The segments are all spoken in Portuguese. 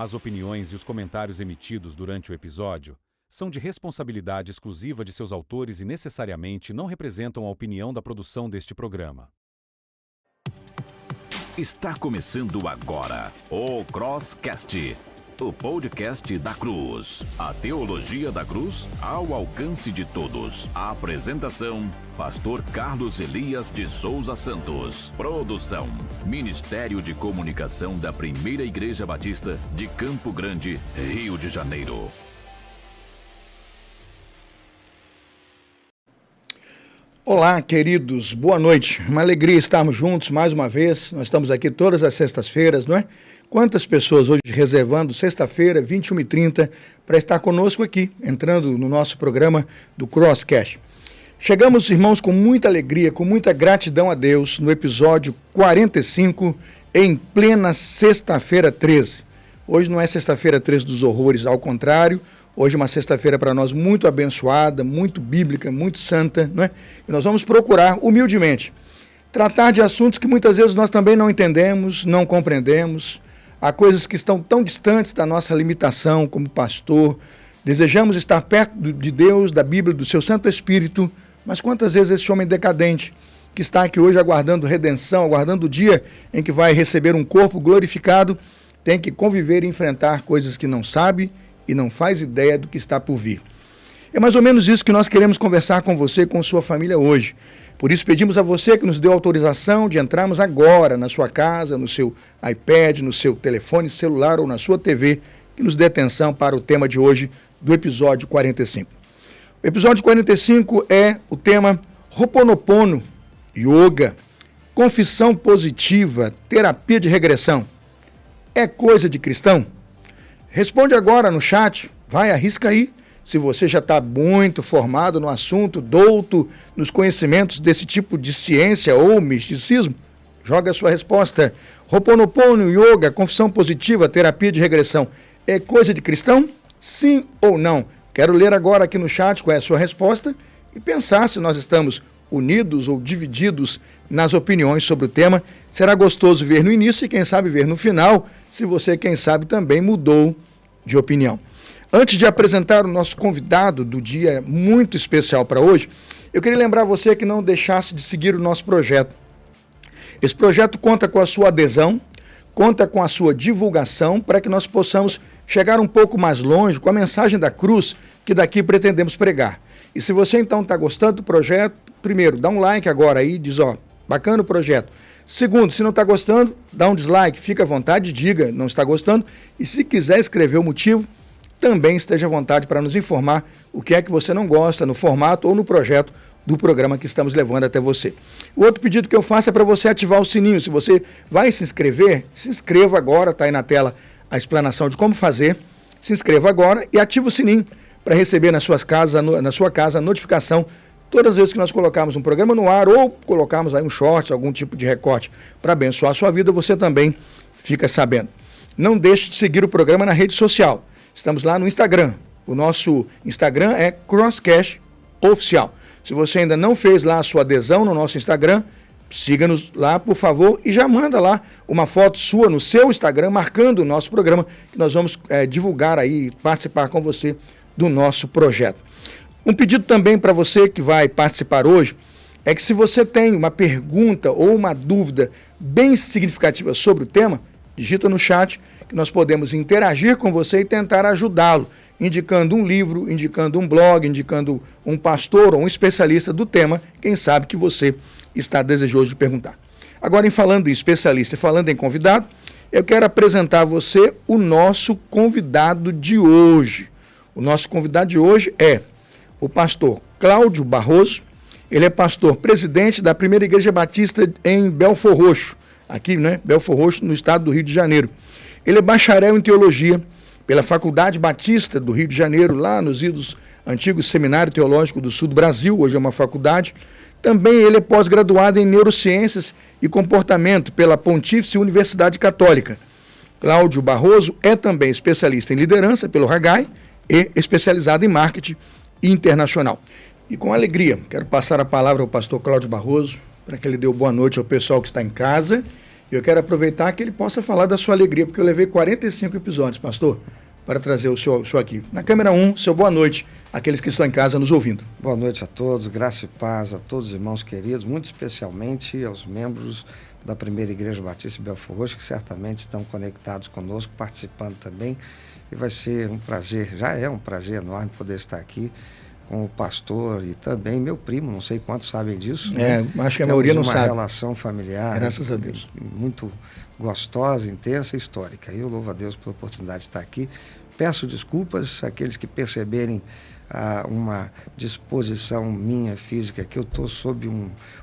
As opiniões e os comentários emitidos durante o episódio são de responsabilidade exclusiva de seus autores e necessariamente não representam a opinião da produção deste programa. Está começando agora o Crosscast, o podcast da Cruz. A teologia da cruz ao alcance de todos. A apresentação, Pastor Carlos Elias de Souza Santos. Produção, Ministério de Comunicação da Primeira Igreja Batista de Campo Grande, Rio de Janeiro. Olá, queridos, boa noite. Uma alegria estarmos juntos mais uma vez. Nós estamos aqui todas as sextas-feiras, não é? Quantas pessoas hoje reservando sexta-feira, 21h30, para estar conosco aqui, entrando no nosso programa do Crosscast. Chegamos, irmãos, com muita alegria, com muita gratidão a Deus, no episódio 45, em plena sexta-feira 13. Hoje não é sexta-feira 13 dos horrores, ao contrário. Hoje é uma sexta-feira para nós muito abençoada, muito bíblica, muito santa, não é? E nós vamos procurar, humildemente, tratar de assuntos que muitas vezes nós também não entendemos, não compreendemos. Há coisas que estão tão distantes da nossa limitação como pastor. Desejamos estar perto de Deus, da Bíblia, do seu Santo Espírito, mas quantas vezes esse homem decadente, que está aqui hoje aguardando redenção, aguardando o dia em que vai receber um corpo glorificado, tem que conviver e enfrentar coisas que não sabe e não faz ideia do que está por vir. É mais ou menos isso que nós queremos conversar com você e com sua família hoje. Por isso pedimos a você que nos deu autorização de entrarmos agora na sua casa, no seu iPad, no seu telefone celular ou na sua TV, que nos dê atenção para o tema de hoje do episódio 45. O episódio 45 é o tema Ho'oponopono, Yoga, Confissão Positiva, Terapia de Regressão. É coisa de cristão? Responde agora no chat, vai, arrisca aí. Se você já está muito formado no assunto, douto nos conhecimentos desse tipo de ciência ou misticismo, joga a sua resposta. Ho'oponopono, Yoga, Confissão Positiva, Terapia de Regressão. É coisa de cristão? Sim ou não? Quero ler agora aqui no chat qual é a sua resposta e pensar se nós estamos unidos ou divididos nas opiniões sobre o tema. Será gostoso ver no início e quem sabe ver no final, se você, quem sabe, também mudou de opinião. Antes de apresentar o nosso convidado do dia muito especial para hoje, eu queria lembrar você que não deixasse de seguir o nosso projeto. Esse projeto conta com a sua adesão, conta com a sua divulgação para que nós possamos chegar um pouco mais longe com a mensagem da cruz que daqui pretendemos pregar. E se você então está gostando do projeto, primeiro, dá um like agora aí, diz, ó, bacana o projeto. Segundo, se não está gostando, dá um dislike, fica à vontade, diga, não está gostando. E se quiser escrever o motivo, também esteja à vontade para nos informar o que é que você não gosta no formato ou no projeto do programa que estamos levando até você. O outro pedido que eu faço é para você ativar o sininho. Se você vai se inscrever, se inscreva agora, está aí na tela a explanação de como fazer. Se inscreva agora e ative o sininho para receber na sua casa a notificação todas as vezes que nós colocarmos um programa no ar ou colocarmos aí um short, algum tipo de recorte para abençoar a sua vida, você também fica sabendo. Não deixe de seguir o programa na rede social. Estamos lá no Instagram. O nosso Instagram é Crosscast Oficial. Se você ainda não fez lá a sua adesão no nosso Instagram, siga-nos lá, por favor, e já manda lá uma foto sua no seu Instagram, marcando o nosso programa, que nós vamos divulgar aí, participar com você do nosso projeto. Um pedido também para você que vai participar hoje é que se você tem uma pergunta ou uma dúvida bem significativa sobre o tema, digita no chat que nós podemos interagir com você e tentar ajudá-lo, indicando um livro, indicando um blog, indicando um pastor ou um especialista do tema, quem sabe que você está desejoso de perguntar. Agora, em falando em especialista e falando em convidado, eu quero apresentar a você o nosso convidado de hoje. O nosso convidado de hoje é o pastor Cláudio Barroso. Ele é pastor presidente da Primeira Igreja Batista em Belfor Roxo, aqui, né, Belfor Roxo, no estado do Rio de Janeiro. Ele é bacharel em teologia pela Faculdade Batista do Rio de Janeiro, lá nos idos antigos Seminário Teológico do Sul do Brasil, hoje é uma faculdade. Também ele é pós-graduado em Neurociências e Comportamento pela Pontífice Universidade Católica. Cláudio Barroso é também especialista em liderança pelo Haggai e especializado em marketing internacional. E com alegria, quero passar a palavra ao pastor Cláudio Barroso, para que ele dê boa noite ao pessoal que está em casa E eu quero aproveitar que ele possa falar da sua alegria, porque eu levei 45 episódios, pastor, para trazer o senhor aqui. Na câmera 1, seu boa noite, àqueles que estão em casa nos ouvindo. Boa noite a todos, graça e paz a todos os irmãos queridos, muito especialmente aos membros da Primeira Igreja Batista Belfor Roxo, que certamente estão conectados conosco, participando também. E vai ser um prazer, já é um prazer enorme poder estar aqui com o pastor e também meu primo, não sei quantos sabem disso. Acho que a maioria não sabe. Uma relação familiar. Graças a Deus. Muito gostosa, intensa e histórica. Eu louvo a Deus pela oportunidade de estar aqui. Peço desculpas àqueles que perceberem uma disposição minha física, que eu estou sob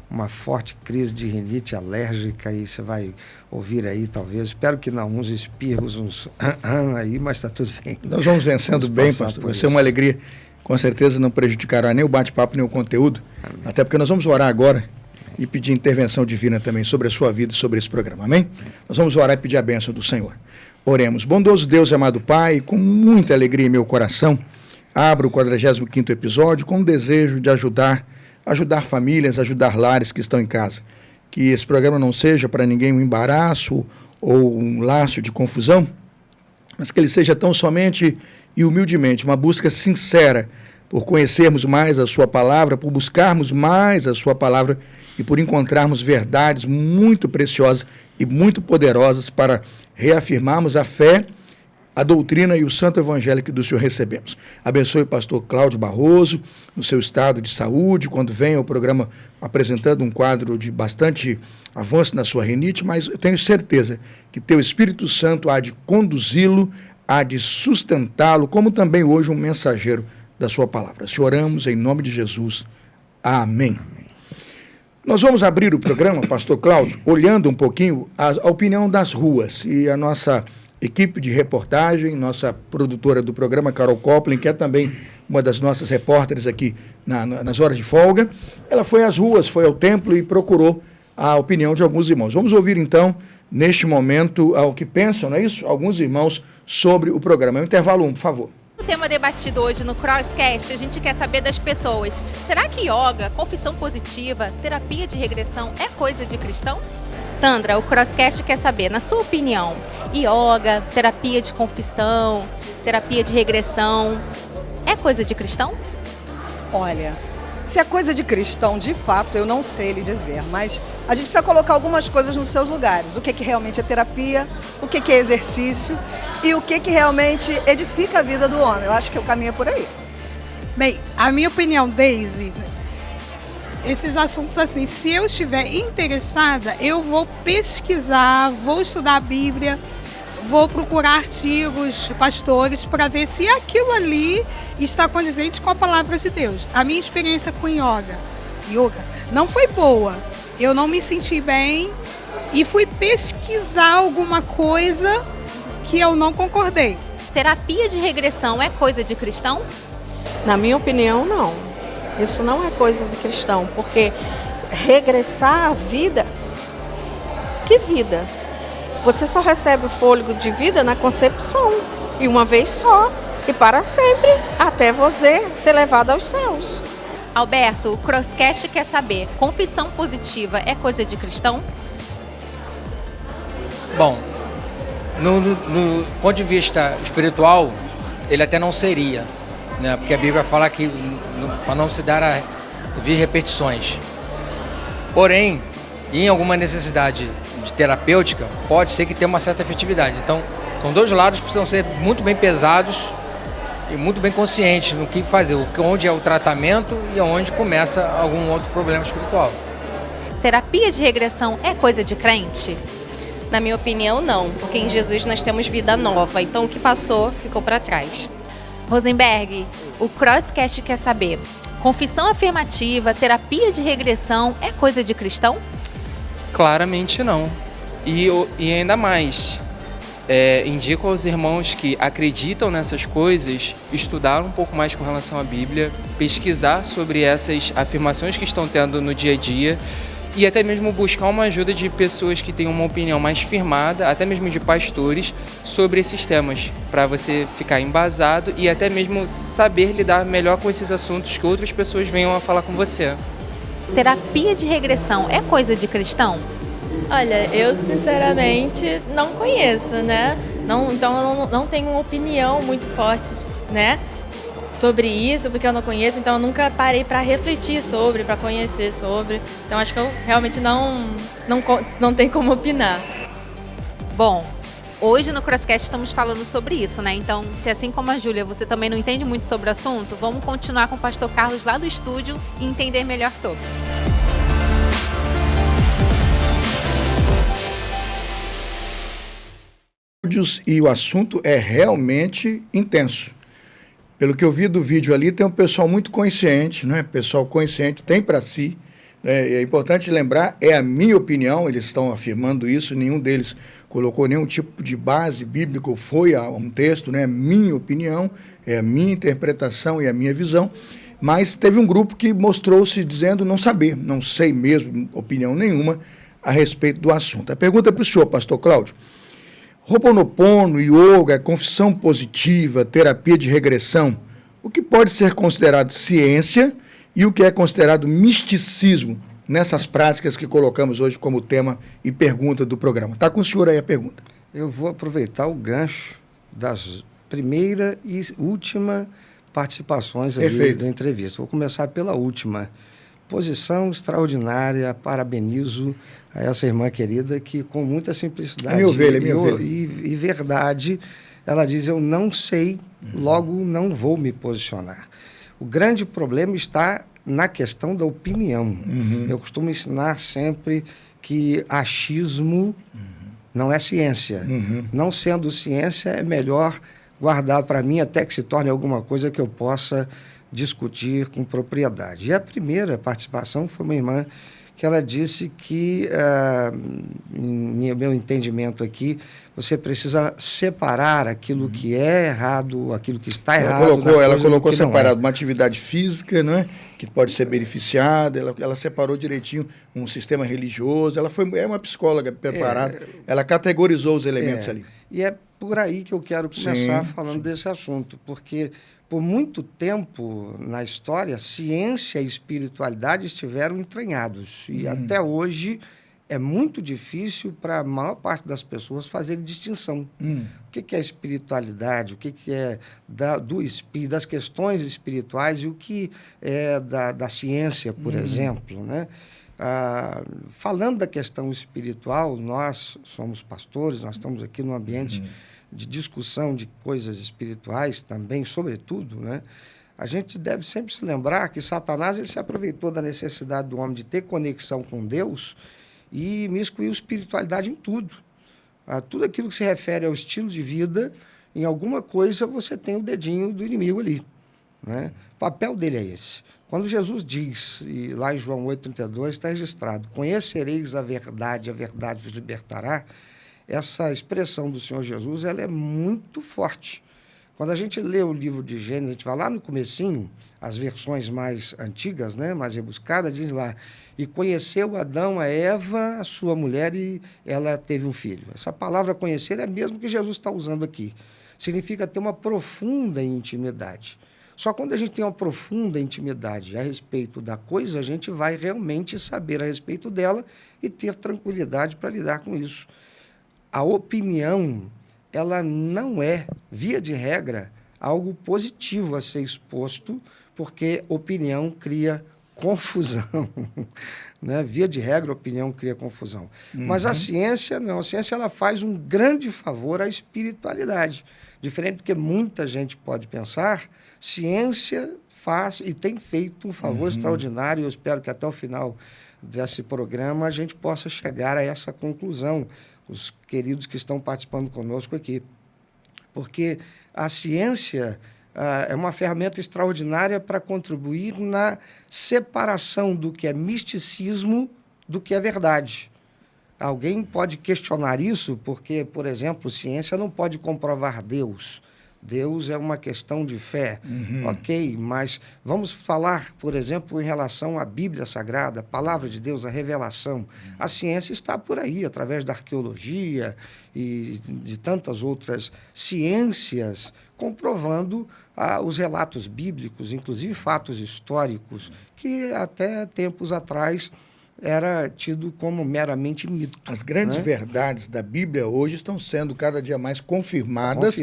uma forte crise de rinite alérgica e você vai ouvir aí talvez, espero que não, uns espirros, uns aí, mas está tudo bem. Nós vamos vencendo bem, pastor, vai ser uma alegria, com certeza não prejudicará nem o bate-papo nem o conteúdo. Amém. Até porque nós vamos orar agora e pedir intervenção divina também sobre a sua vida e sobre esse programa, amém? Nós vamos orar e pedir a bênção do Senhor. Oremos. Bondoso Deus e amado Pai, com muita alegria em meu coração, abro o 45º episódio com o desejo de ajudar famílias, ajudar lares que estão em casa. Que esse programa não seja para ninguém um embaraço ou um laço de confusão, mas que ele seja tão somente e humildemente uma busca sincera por conhecermos mais a sua palavra, por buscarmos mais a sua palavra e por encontrarmos verdades muito preciosas e muito poderosas para reafirmarmos a fé, a doutrina e o santo evangelho que do Senhor recebemos. Abençoe o pastor Cláudio Barroso, no seu estado de saúde, quando vem ao programa apresentando um quadro de bastante avanço na sua rinite, mas eu tenho certeza que teu Espírito Santo há de conduzi-lo, há de sustentá-lo, como também hoje um mensageiro da sua palavra. Se oramos em nome de Jesus. Amém. Nós vamos abrir o programa, pastor Cláudio, olhando um pouquinho a opinião das ruas, e a nossa equipe de reportagem, nossa produtora do programa, Carol Coplin, que é também uma das nossas repórteres aqui nas horas de folga, ela foi às ruas, foi ao templo e procurou a opinião de alguns irmãos. Vamos ouvir então, neste momento, o que pensam, não é isso? Alguns irmãos sobre o programa. Intervalo 1, por favor. O tema debatido hoje no Crosscast, a gente quer saber das pessoas. Será que yoga, confissão positiva, terapia de regressão é coisa de cristão? Sandra, o Crosscast quer saber, na sua opinião, yoga, terapia de confissão, terapia de regressão, é coisa de cristão? Olha, se é coisa de cristão, de fato, eu não sei lhe dizer, mas a gente precisa colocar algumas coisas nos seus lugares. O que realmente é terapia, o que é exercício e o que realmente edifica a vida do homem. Eu acho que o caminho é por aí. Bem, a minha opinião, Daisy, esses assuntos assim, se eu estiver interessada, eu vou pesquisar, vou estudar a Bíblia, vou procurar artigos, pastores, para ver se aquilo ali está condizente com a palavra de Deus. A minha experiência com yoga não foi boa. Eu não me senti bem e fui pesquisar alguma coisa que eu não concordei. Terapia de regressão é coisa de cristão? Na minha opinião, não. Isso não é coisa de cristão, porque regressar à vida, que vida? Você só recebe o fôlego de vida na concepção, e uma vez só, e para sempre, até você ser levado aos céus. Alberto, o Crosscast quer saber, confissão positiva é coisa de cristão? Bom, no ponto de vista espiritual, ele até não seria, né? Porque a Bíblia fala que para não se dar a vir repetições. Porém, em alguma necessidade de terapêutica, pode ser que tenha uma certa efetividade. Então, são dois lados que precisam ser muito bem pesados e muito bem conscientes no que fazer, onde é o tratamento e onde começa algum outro problema espiritual. Terapia de regressão é coisa de crente? Na minha opinião, não, porque em Jesus nós temos vida nova, então o que passou ficou para trás. Rosenberg, o Crosscast quer saber, confissão afirmativa, terapia de regressão é coisa de cristão? Claramente não. E ainda mais, indico aos irmãos que acreditam nessas coisas, estudar um pouco mais com relação à Bíblia, pesquisar sobre essas afirmações que estão tendo no dia a dia e até mesmo buscar uma ajuda de pessoas que têm uma opinião mais firmada, até mesmo de pastores, sobre esses temas, para você ficar embasado e até mesmo saber lidar melhor com esses assuntos que outras pessoas venham a falar com você. Terapia de regressão é coisa de cristão? Olha, eu sinceramente não conheço, né? Então eu não tenho uma opinião muito forte, né, sobre isso, porque eu não conheço, então eu nunca parei para refletir sobre, para conhecer sobre. Então acho que eu realmente não tenho como opinar. Bom, hoje no Crosscast estamos falando sobre isso, né? Então, se assim como a Júlia, você também não entende muito sobre o assunto, vamos continuar com o pastor Carlos lá do estúdio e entender melhor sobre. E o assunto é realmente intenso. Pelo que eu vi do vídeo ali, tem um pessoal muito consciente, né? Pessoal consciente, tem para si. É importante lembrar, é a minha opinião, eles estão afirmando isso, nenhum deles colocou nenhum tipo de base bíblica, foi a um texto, né? É minha opinião, é a minha interpretação e a minha visão. Mas teve um grupo que mostrou-se dizendo não saber, não sei mesmo, opinião nenhuma a respeito do assunto. A pergunta é para o senhor, pastor Cláudio. Ho'oponopono, yoga, confissão positiva, terapia de regressão, o que pode ser considerado ciência e o que é considerado misticismo nessas práticas que colocamos hoje como tema e pergunta do programa? Está com o senhor aí a pergunta. Eu vou aproveitar o gancho das primeira e última participações ali da entrevista. Vou começar pela última. Posição extraordinária, parabenizo a essa irmã querida que com muita simplicidade e verdade, ela diz, eu não sei, logo não vou me posicionar. O grande problema está na questão da opinião. Eu costumo ensinar sempre que achismo não é ciência. Não sendo ciência, é melhor guardar para mim até que se torne alguma coisa que eu possa discutir com propriedade. E a primeira participação foi uma irmã que ela disse que, em meu entendimento aqui, você precisa separar aquilo que é errado, aquilo que está errado. Ela colocou separado uma atividade física, não é? Que pode ser beneficiada, ela separou direitinho um sistema religioso, é uma psicóloga preparada, ela categorizou os elementos ali. E é por aí que eu quero começar falando desse assunto, porque por muito tempo na história, ciência e espiritualidade estiveram entranhados. E até hoje é muito difícil para a maior parte das pessoas fazerem distinção. O que é espiritualidade, o que é das questões espirituais e o que é da ciência, por exemplo, né? Falando da questão espiritual, nós somos pastores, nós estamos aqui num ambiente de discussão de coisas espirituais também, sobretudo, né? A gente deve sempre se lembrar que Satanás ele se aproveitou da necessidade do homem de ter conexão com Deus e miscuiu espiritualidade em tudo. Tudo aquilo que se refere ao estilo de vida, em alguma coisa você tem o dedinho do inimigo ali, né? O papel dele é esse. Quando Jesus diz, e lá em João 8,32 está registrado, conhecereis a verdade vos libertará, essa expressão do Senhor Jesus ela é muito forte. Quando a gente lê o livro de Gênesis, a gente vai lá no comecinho, as versões mais antigas, né, mais rebuscadas, diz lá, e conheceu Adão a Eva, a sua mulher, e ela teve um filho. Essa palavra conhecer é a mesma que Jesus está usando aqui. Significa ter uma profunda intimidade. Só quando a gente tem uma profunda intimidade a respeito da coisa, a gente vai realmente saber a respeito dela e ter tranquilidade para lidar com isso. A opinião, ela não é, via de regra, algo positivo a ser exposto, porque opinião cria confusão. Né? Via de regra, opinião cria confusão. Mas a ciência, não. A ciência ela faz um grande favor à espiritualidade. Diferente do que muita gente pode pensar, ciência faz e tem feito um favor extraordinário. Eu espero que até o final desse programa a gente possa chegar a essa conclusão, os queridos que estão participando conosco aqui. Porque a ciência é uma ferramenta extraordinária para contribuir na separação do que é misticismo do que é verdade. Alguém pode questionar isso porque, por exemplo, ciência não pode comprovar Deus. Deus é uma questão de fé, ok? Mas vamos falar, por exemplo, em relação à Bíblia Sagrada, a Palavra de Deus, a revelação. A ciência está por aí, através da arqueologia e de tantas outras ciências, comprovando os relatos bíblicos, inclusive fatos históricos, que até tempos atrás era tido como meramente mito. As grandes né? verdades da Bíblia hoje estão sendo cada dia mais confirmadas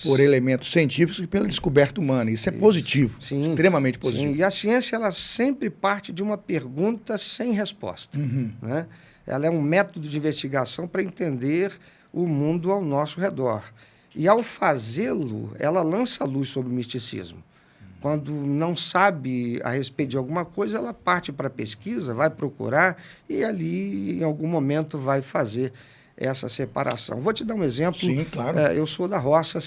por elementos científicos e pela descoberta humana. Isso é positivo, extremamente positivo. Sim. E a ciência, ela sempre parte de uma pergunta sem resposta. Né? Ela é um método de investigação para entender o mundo ao nosso redor. E, ao fazê-lo, ela lança luz sobre o misticismo. Quando não sabe a respeito de alguma coisa, ela parte para a pesquisa, vai procurar e ali, em algum momento, vai fazer essa separação. Vou te dar um exemplo. Sim, claro. Eu sou da roça,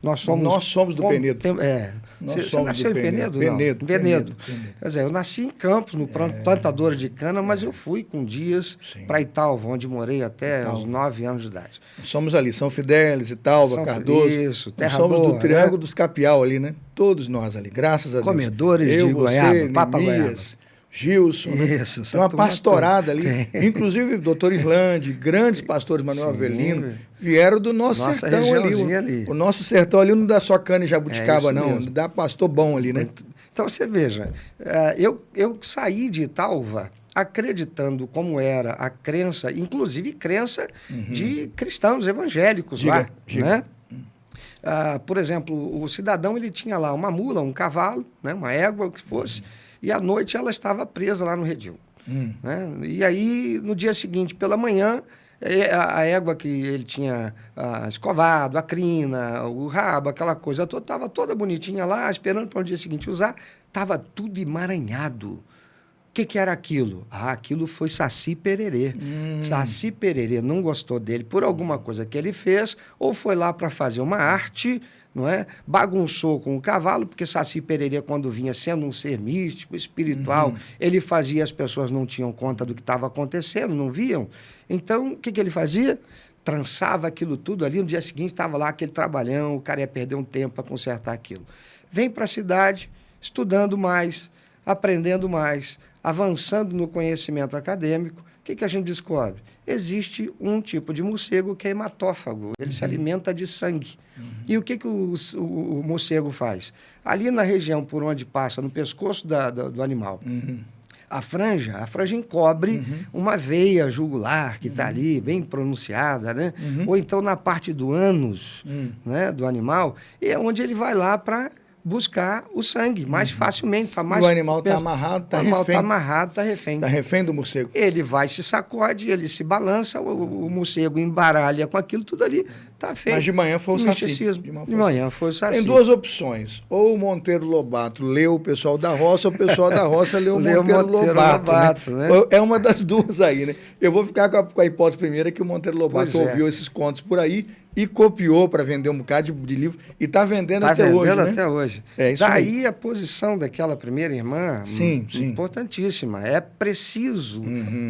nós somos do Penedo. Você nasceu em Penedo? Penedo. Quer dizer, eu nasci em Campos, no plantador de cana, mas eu fui com dias para Italva, onde morei até os 9 anos de idade. Somos ali, São Fidélis, Italva, Cardoso. Isso, Terra somos Boa, do Triângulo dos Capial ali, né? Todos nós ali, graças a Deus. Comedores de goiaba, papa goiaba. Gilson, isso, tem uma pastorada ali, inclusive o doutor Irlande, grandes pastores, Manuel Avelino, vieram do nosso sertão ali. O nosso sertão ali não dá só cana e jabuticaba, não, dá pastor bom ali, né? Então você veja, eu saí de Italva acreditando como era a crença, inclusive crença de cristãos evangélicos lá, né? Por exemplo, o cidadão ele tinha lá uma mula, um cavalo, né, uma égua, o que fosse, e à noite ela estava presa lá no redil. Né? E aí, no dia seguinte, pela manhã, a égua que ele tinha escovado, a crina, o rabo, aquela coisa toda, estava toda bonitinha lá, esperando para o dia seguinte usar, estava tudo emaranhado. O que era aquilo? Aquilo foi Saci Pererê. Saci Pererê não gostou dele por alguma coisa que ele fez, ou foi lá para fazer uma arte, não é? Bagunçou com o cavalo, porque Saci Pererê, quando vinha sendo um ser místico, espiritual, ele fazia, as pessoas não tinham conta do que estava acontecendo, não viam. Então, o que ele fazia? Trançava aquilo tudo ali, no dia seguinte estava lá aquele trabalhão, o cara ia perder um tempo para consertar aquilo. Vem para a cidade, estudando mais, aprendendo mais, avançando no conhecimento acadêmico, o que a gente descobre? Existe um tipo de morcego que é hematófago, ele se alimenta de sangue. E o que o morcego faz? Ali na região por onde passa, no pescoço do animal, a franja encobre uma veia jugular que está ali, bem pronunciada, né? Ou então na parte do ânus, né, do animal, e é onde ele vai lá para buscar o sangue mais facilmente. Tá mais o animal está amarrado, está refém. Está amarrado, está refém. Está refém do morcego. Ele vai, se sacode, ele se balança, o morcego embaralha com aquilo, tudo ali está feito. Mas de manhã foi o Saci. De manhã foi o Saci. Tem duas opções. Ou o Monteiro Lobato leu o pessoal da roça, ou o pessoal da roça leu o Monteiro Lobato. Né? É uma das duas aí, né? Eu vou ficar com a hipótese primeira que o Monteiro Lobato ouviu esses contos por aí e copiou para vender um bocado de livro e está vendendo até hoje. Está vendendo até hoje. Daí a posição daquela primeira irmã, importantíssima. É preciso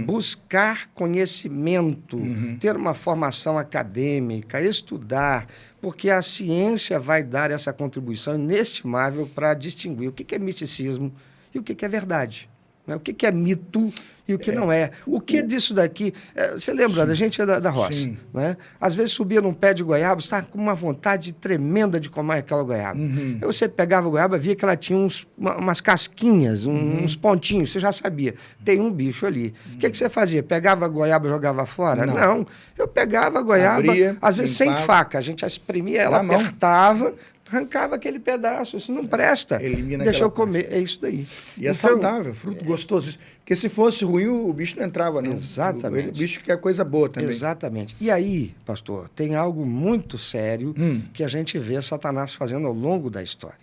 buscar conhecimento, ter uma formação acadêmica, estudar, porque a ciência vai dar essa contribuição inestimável para distinguir o que é misticismo e o que é verdade. Né? O que é mito e o que não é. O que disso daqui... você lembra da gente da roça? Né? Às vezes subia num pé de goiaba, você estava com uma vontade tremenda de comer aquela goiaba. Aí você pegava a goiaba, via que ela tinha umas casquinhas, uns pontinhos, você já sabia. Tem um bicho ali. O que você fazia? Pegava a goiaba e jogava fora? Não. Eu pegava a goiaba, às vezes limpava, sem faca. A gente espremia ela, apertava... arrancava aquele pedaço, isso não presta. Elimina deixa eu comer, é isso daí. E então, é saudável, fruto gostoso. Porque se fosse ruim, o bicho não entrava, não. Exatamente. O bicho quer coisa boa também. Exatamente. E aí, pastor, tem algo muito sério que a gente vê Satanás fazendo ao longo da história.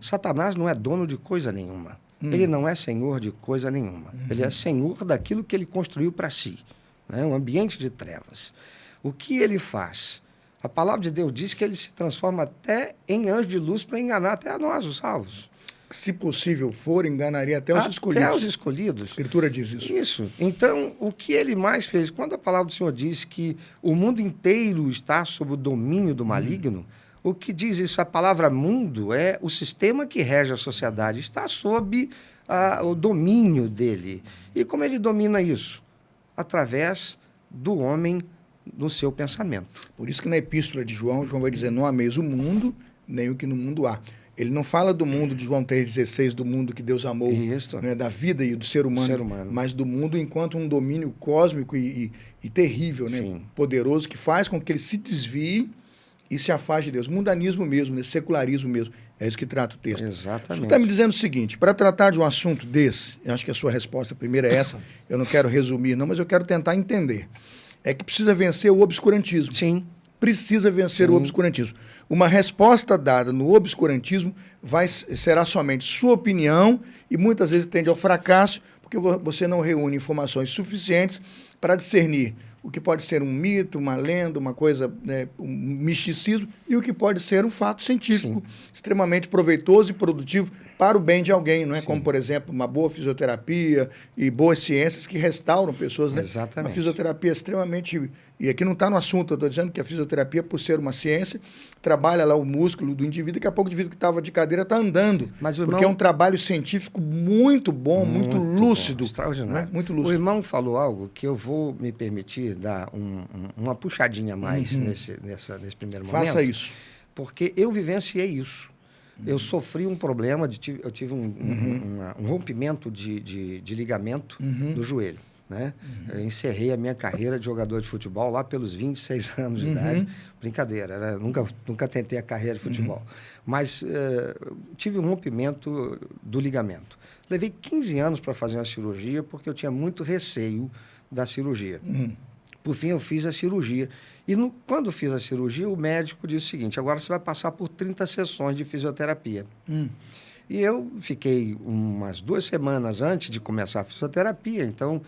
Satanás não é dono de coisa nenhuma. Ele não é senhor de coisa nenhuma. Ele é senhor daquilo que ele construiu para si. Né? Um ambiente de trevas. O que ele faz? A palavra de Deus diz que ele se transforma até em anjo de luz para enganar até a nós, os salvos. Se possível for, enganaria até os escolhidos. Até os escolhidos. A Escritura diz isso. Isso. Então, o que ele mais fez? Quando a palavra do Senhor diz que o mundo inteiro está sob o domínio do maligno, o que diz isso? A palavra mundo é o sistema que rege a sociedade. Está sob o domínio dele. E como ele domina isso? Através do homem no seu pensamento. Por isso que na epístola de João vai dizer, não ameis o mundo, nem o que no mundo há. Ele não fala do mundo de João 3,16, do mundo que Deus amou, né, da vida e do ser humano, mas do mundo enquanto um domínio cósmico e terrível, né, poderoso, que faz com que ele se desvie e se afaste de Deus. Mundanismo mesmo, né, secularismo mesmo. É isso que trata o texto. Exatamente. Você está me dizendo o seguinte, para tratar de um assunto desse, eu acho que a sua resposta primeira é essa, eu não quero resumir não, mas eu quero tentar entender. É que precisa vencer o obscurantismo. Sim. Precisa vencer o obscurantismo. Uma resposta dada no obscurantismo será somente sua opinião e muitas vezes tende ao fracasso, porque você não reúne informações suficientes para discernir o que pode ser um mito, uma lenda, uma coisa, né, um misticismo, e o que pode ser um fato científico extremamente proveitoso e produtivo para o bem de alguém, não é? Como, por exemplo, uma boa fisioterapia e boas ciências que restauram pessoas, né? Exatamente. Uma fisioterapia extremamente... E aqui não está no assunto, eu estou dizendo que a fisioterapia, por ser uma ciência, trabalha lá o músculo do indivíduo, daqui a pouco o indivíduo que estava de cadeira está andando. Porque é um trabalho científico muito bom, muito lúcido. Bom, extraordinário. Né? Muito lúcido. O irmão falou algo que eu vou me permitir dar uma puxadinha a mais nesse primeiro momento. Faça isso. Porque eu vivenciei isso. Eu sofri um problema, eu tive um rompimento de ligamento do joelho. Né? Eu encerrei a minha carreira de jogador de futebol lá pelos 26 anos de idade. Brincadeira, nunca tentei a carreira de futebol. Mas tive um rompimento do ligamento. Levei 15 anos para fazer uma cirurgia porque eu tinha muito receio da cirurgia. Por fim, eu fiz a cirurgia. E quando fiz a cirurgia, o médico disse o seguinte: agora você vai passar por 30 sessões de fisioterapia. E eu fiquei umas 2 semanas antes de começar a fisioterapia, então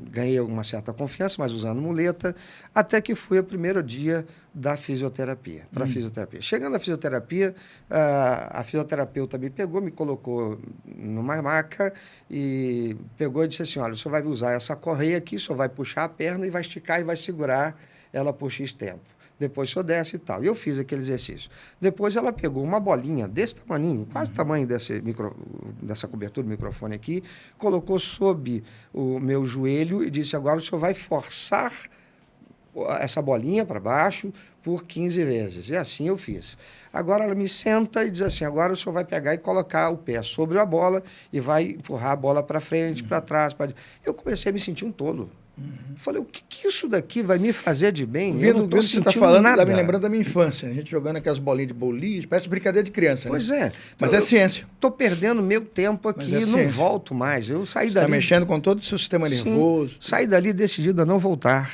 ganhei uma certa confiança, mas usando muleta, até que fui o primeiro dia da fisioterapia, para a fisioterapia. Chegando à fisioterapia, a fisioterapeuta me pegou, me colocou numa maca e pegou e disse assim: olha, o senhor vai usar essa correia aqui, o senhor vai puxar a perna e vai esticar e vai segurar ela por X tempo. Depois o senhor desce e tal. E eu fiz aquele exercício. Depois ela pegou uma bolinha desse tamaninho, quase o tamanho dessa cobertura do microfone aqui, colocou sob o meu joelho e disse: agora o senhor vai forçar essa bolinha para baixo por 15 vezes. E assim eu fiz. Agora ela me senta e diz assim: agora o senhor vai pegar e colocar o pé sobre a bola e vai empurrar a bola para frente, para trás. Eu comecei a me sentir um tolo. Falei, o que isso daqui vai me fazer de bem? Vendo o que você está falando, está me lembrando da minha infância. A gente jogando aquelas bolinhas de boliche, parece brincadeira de criança. Pois né? É. Mas é ciência. Estou perdendo meu tempo aqui e não volto mais. Eu saí dali. Está mexendo com todo o seu sistema nervoso. Saí dali decidido a não voltar.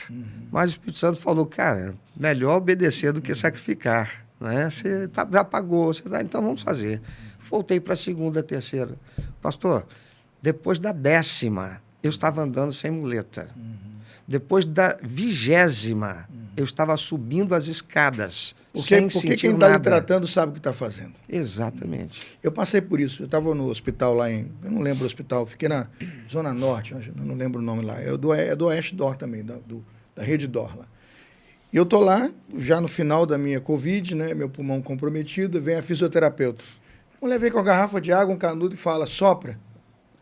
Mas o Espírito Santo falou: cara, melhor obedecer do que sacrificar. Né? Você já pagou, então vamos fazer. Voltei para a segunda, terceira. Pastor, depois da 10ª, eu estava andando sem muleta. Depois da 20ª, eu estava subindo as escadas. Porque quem está lhe tratando sabe o que está fazendo. Exatamente. Eu passei por isso. Eu estava no hospital lá eu não lembro o hospital, fiquei na Zona Norte, eu não lembro o nome lá. É do Oeste Dor também, da Rede Dor lá. E eu estou lá, já no final da minha Covid, né, meu pulmão comprometido, vem a fisioterapeuta. A mulher vem com a garrafa de água, um canudo e fala: sopra.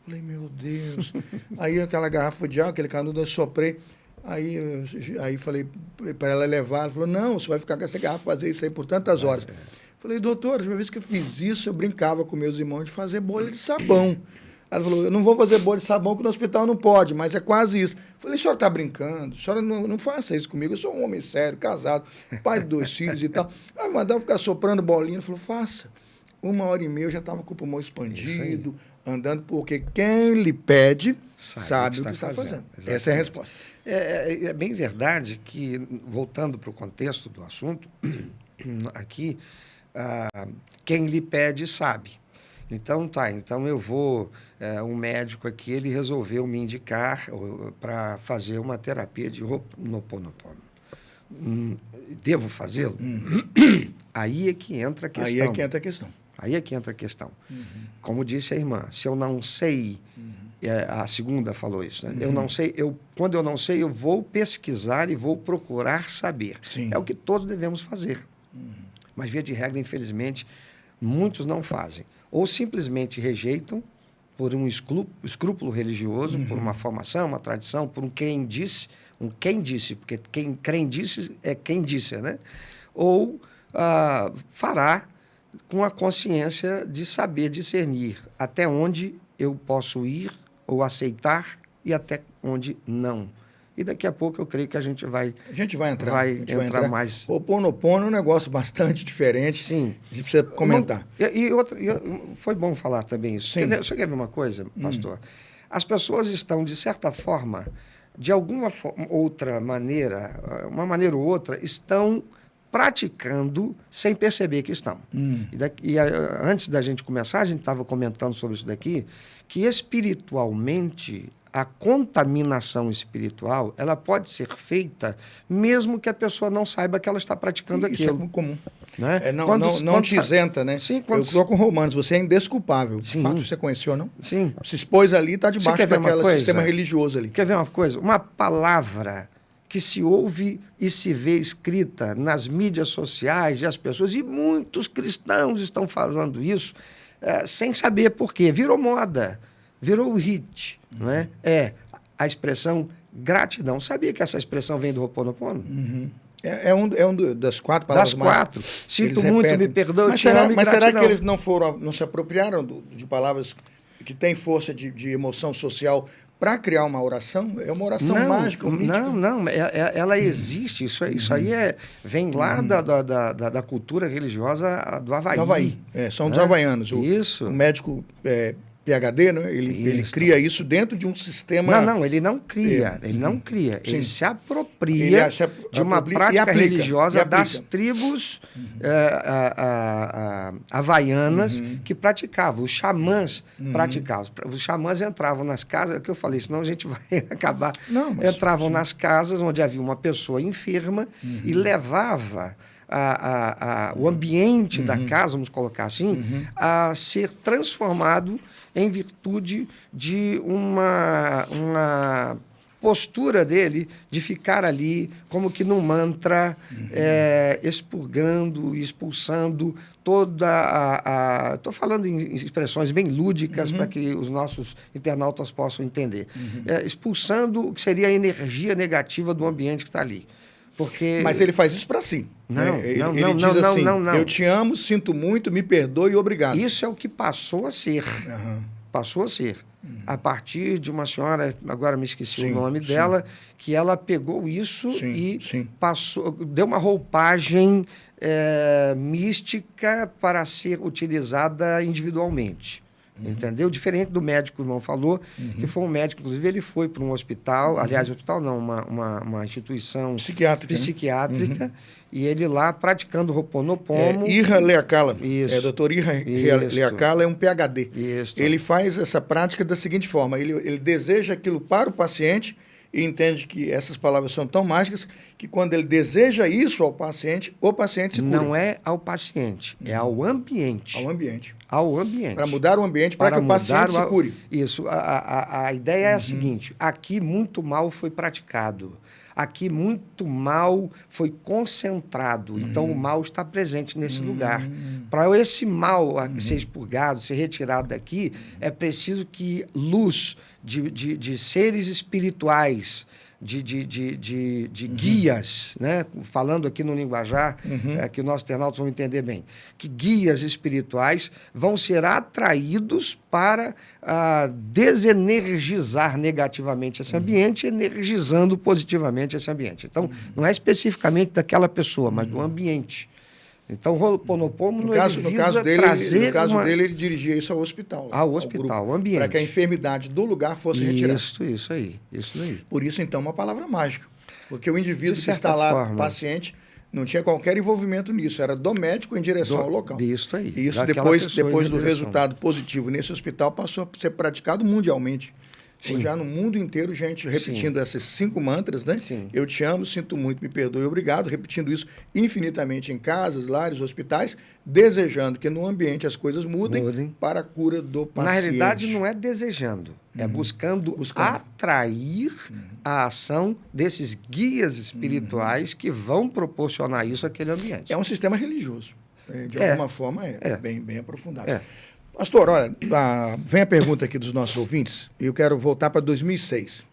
Falei, meu Deus. Aí aquela garrafa de água, aquele canudo, eu soprei. Aí falei para ela levar. Ela falou: não, você vai ficar com essa garrafa, fazer isso aí por tantas horas. Falei: doutora, a primeira vez que eu fiz isso, eu brincava com meus irmãos de fazer bolha de sabão. Ela falou: eu não vou fazer bolha de sabão porque no hospital não pode, mas é quase isso. Falei: a senhora está brincando? A senhora não faça isso comigo. Eu sou um homem sério, casado, pai de 2 filhos e tal. Aí mandava ficar soprando bolinha. Ele falou: faça. 1h30 eu já estava com o pulmão expandido, andando, porque quem lhe pede sabe o que está fazendo. Essa é a resposta. É bem verdade que, voltando para o contexto do assunto, aqui, quem lhe pede sabe. Então eu vou, um médico aqui, ele resolveu me indicar para fazer uma terapia de Ho'oponopono. Devo fazê-lo? Aí é que entra a questão. Aí é que entra a questão. Como disse a irmã, se eu não sei, a segunda falou isso, né? Eu não sei, quando eu não sei, eu vou pesquisar e vou procurar saber. Sim. É o que todos devemos fazer. Mas, via de regra, infelizmente, muitos não fazem. Ou simplesmente rejeitam por um escrúpulo religioso, por uma formação, uma tradição, por um quem disse, porque quem disse é quem disse, né? Ou fará com a consciência de saber discernir até onde eu posso ir ou aceitar e até onde não. E daqui a pouco eu creio que a gente vai entrar mais. O Ho'oponopono é um negócio bastante diferente. Sim. A gente precisa comentar. Foi bom falar também isso. Sim. Você quer ver uma coisa, pastor? As pessoas estão, de certa forma, de alguma outra maneira, uma maneira ou outra, estão praticando sem perceber que estão. Antes da gente começar, a gente estava comentando sobre isso daqui, que espiritualmente a contaminação espiritual, ela pode ser feita mesmo que a pessoa não saiba que ela está praticando aquilo. Isso é muito comum. Né? Não te isenta, né? Sim, eu coloco Romanos, você é indesculpável. Sim. De fato, você conheceu ou não? Sim. Se expôs ali, está debaixo daquele sistema religioso ali. Quer ver uma coisa? Uma palavra que se ouve e se vê escrita nas mídias sociais e as pessoas, e muitos cristãos estão falando isso sem saber por quê. Virou moda, virou hit. Não é? É a expressão gratidão. Sabia que essa expressão vem do Ho'oponopono? É um das 4 palavras. Das 4. Sinto muito, repetem. Me perdoe, mas será que eles não se apropriaram de palavras que têm força de emoção social para criar uma oração? É uma oração mágica, mítica? Não. Ela existe. Isso aí vem lá da cultura religiosa do Havaí. Do Havaí. São dos havaianos. Isso. O médico... PhD, né? Ele cria isso dentro de um sistema... Não, ele não cria. Ele não cria. Sim. Ele se apropria de uma prática religiosa das tribos havaianas que praticavam. Os xamãs praticavam. Os xamãs entravam nas casas, é o que eu falei, senão a gente vai acabar... Entravam nas casas onde havia uma pessoa enferma e levava... o ambiente da casa, vamos colocar assim, a ser transformado em virtude de uma postura dele de ficar ali como que num mantra, expurgando, expulsando toda estou falando em expressões bem lúdicas para que os nossos internautas possam entender. Expulsando o que seria a energia negativa do ambiente que está ali. Mas ele faz isso para si. Ele diz assim, eu te amo, sinto muito, me perdoe e obrigado. Isso é o que passou a ser. Passou a ser. A partir de uma senhora, agora me esqueci o nome dela, que ela pegou isso passou, deu uma roupagem mística para ser utilizada individualmente. Entendeu? Diferente do médico que o irmão falou, que foi um médico, inclusive ele foi para um hospital, aliás, hospital não, uma instituição psiquiátrica, e ele lá praticando Ho'oponopono. Ira Leakala. Isso. Dr. Ira Leakala é um PhD. Isso. Ele faz essa prática da seguinte forma, ele deseja aquilo para o paciente e entende que essas palavras são tão mágicas que quando ele deseja isso o paciente se cura. Não é ao paciente, é ao ambiente. Ao ambiente. Ao ambiente. Para mudar o ambiente para que o paciente se cure. Isso. A ideia é a seguinte, aqui muito mal foi praticado. Aqui muito mal foi concentrado. Então o mal está presente nesse lugar. Para esse mal ser expurgado, ser retirado daqui, é preciso que luz de seres espirituais, de guias, né? Falando aqui no linguajar, que os nossos internautas vão entender bem, que guias espirituais vão ser atraídos para desenergizar negativamente esse ambiente, energizando positivamente esse ambiente. Então, não é especificamente daquela pessoa, mas do ambiente. Então, o Ho'oponopono no caso dele, ele dirigia isso ao hospital. Ao ambiente. Para que a enfermidade do lugar fosse retirada. Isso aí. Por isso, então, uma palavra mágica. Porque o indivíduo que está lá, o paciente, não tinha qualquer envolvimento nisso. Era do médico em direção ao local. Isso aí. E isso, depois do resultado positivo nesse hospital, passou a ser praticado mundialmente. Já no mundo inteiro, gente repetindo esses 5 mantras, né? Eu te amo, sinto muito, me perdoe, obrigado. Repetindo isso infinitamente em casas, lares, hospitais, desejando que no ambiente as coisas mudem para a cura do paciente. Na realidade, não é desejando, é buscando atrair a ação desses guias espirituais que vão proporcionar isso àquele ambiente. É um sistema religioso. De alguma forma, bem aprofundado. Pastor, olha, vem a pergunta aqui dos nossos ouvintes, e eu quero voltar para 2006. Em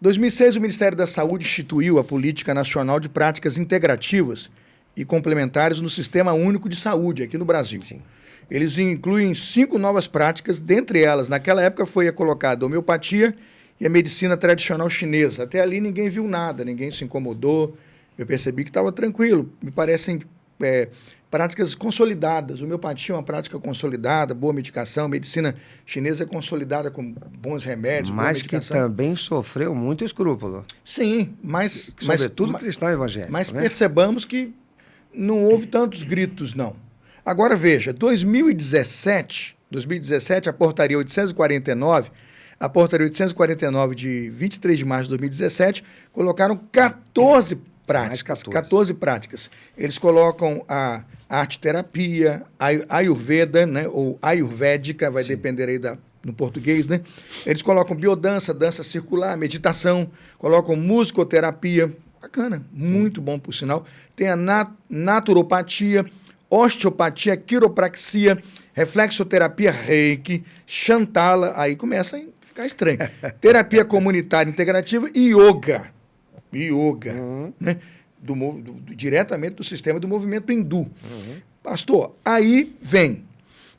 2006, o Ministério da Saúde instituiu a Política Nacional de Práticas Integrativas e complementares no Sistema Único de Saúde, aqui no Brasil. Sim. Eles incluem 5 novas práticas, dentre elas, naquela época foi colocada a homeopatia e a medicina tradicional chinesa. Até ali ninguém viu nada, ninguém se incomodou, eu percebi que estava tranquilo. Me parecem práticas consolidadas. Homeopatia é uma prática consolidada, boa medicação, medicina chinesa é consolidada com bons remédios, boa Mas que medicação. também sofreu muito escrúpulo. Sim, mas... Sobretudo cristão evangélico. Mas né? percebamos que não houve tantos gritos, não. Agora, veja, 2017, a portaria 849, de 23 de março de 2017, colocaram 14 práticas. 14 práticas. Eles colocam a arte-terapia, a Ayurveda, né, ou Ayurvédica, vai depender aí no português, né? Eles colocam biodança, dança circular, meditação, colocam musicoterapia, bacana, muito bom por sinal. Tem a naturopatia, osteopatia, quiropraxia, reflexoterapia, reiki, Shantala, aí começa a ficar estranho. Terapia comunitária integrativa e yoga. Né? Diretamente do sistema do movimento hindu. Pastor, aí vem.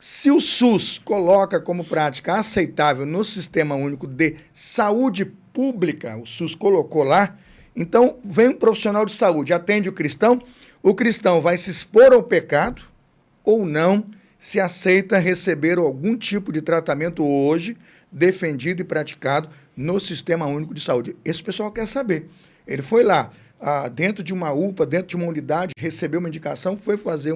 Se o SUS coloca como prática aceitável no Sistema Único de Saúde Pública, o SUS colocou lá, então vem um profissional de saúde, atende o cristão vai se expor ao pecado ou não, se aceita receber algum tipo de tratamento hoje, defendido e praticado no Sistema Único de Saúde. Esse pessoal quer saber. Ele foi lá, dentro de uma UPA, dentro de uma unidade, recebeu uma indicação, foi fazer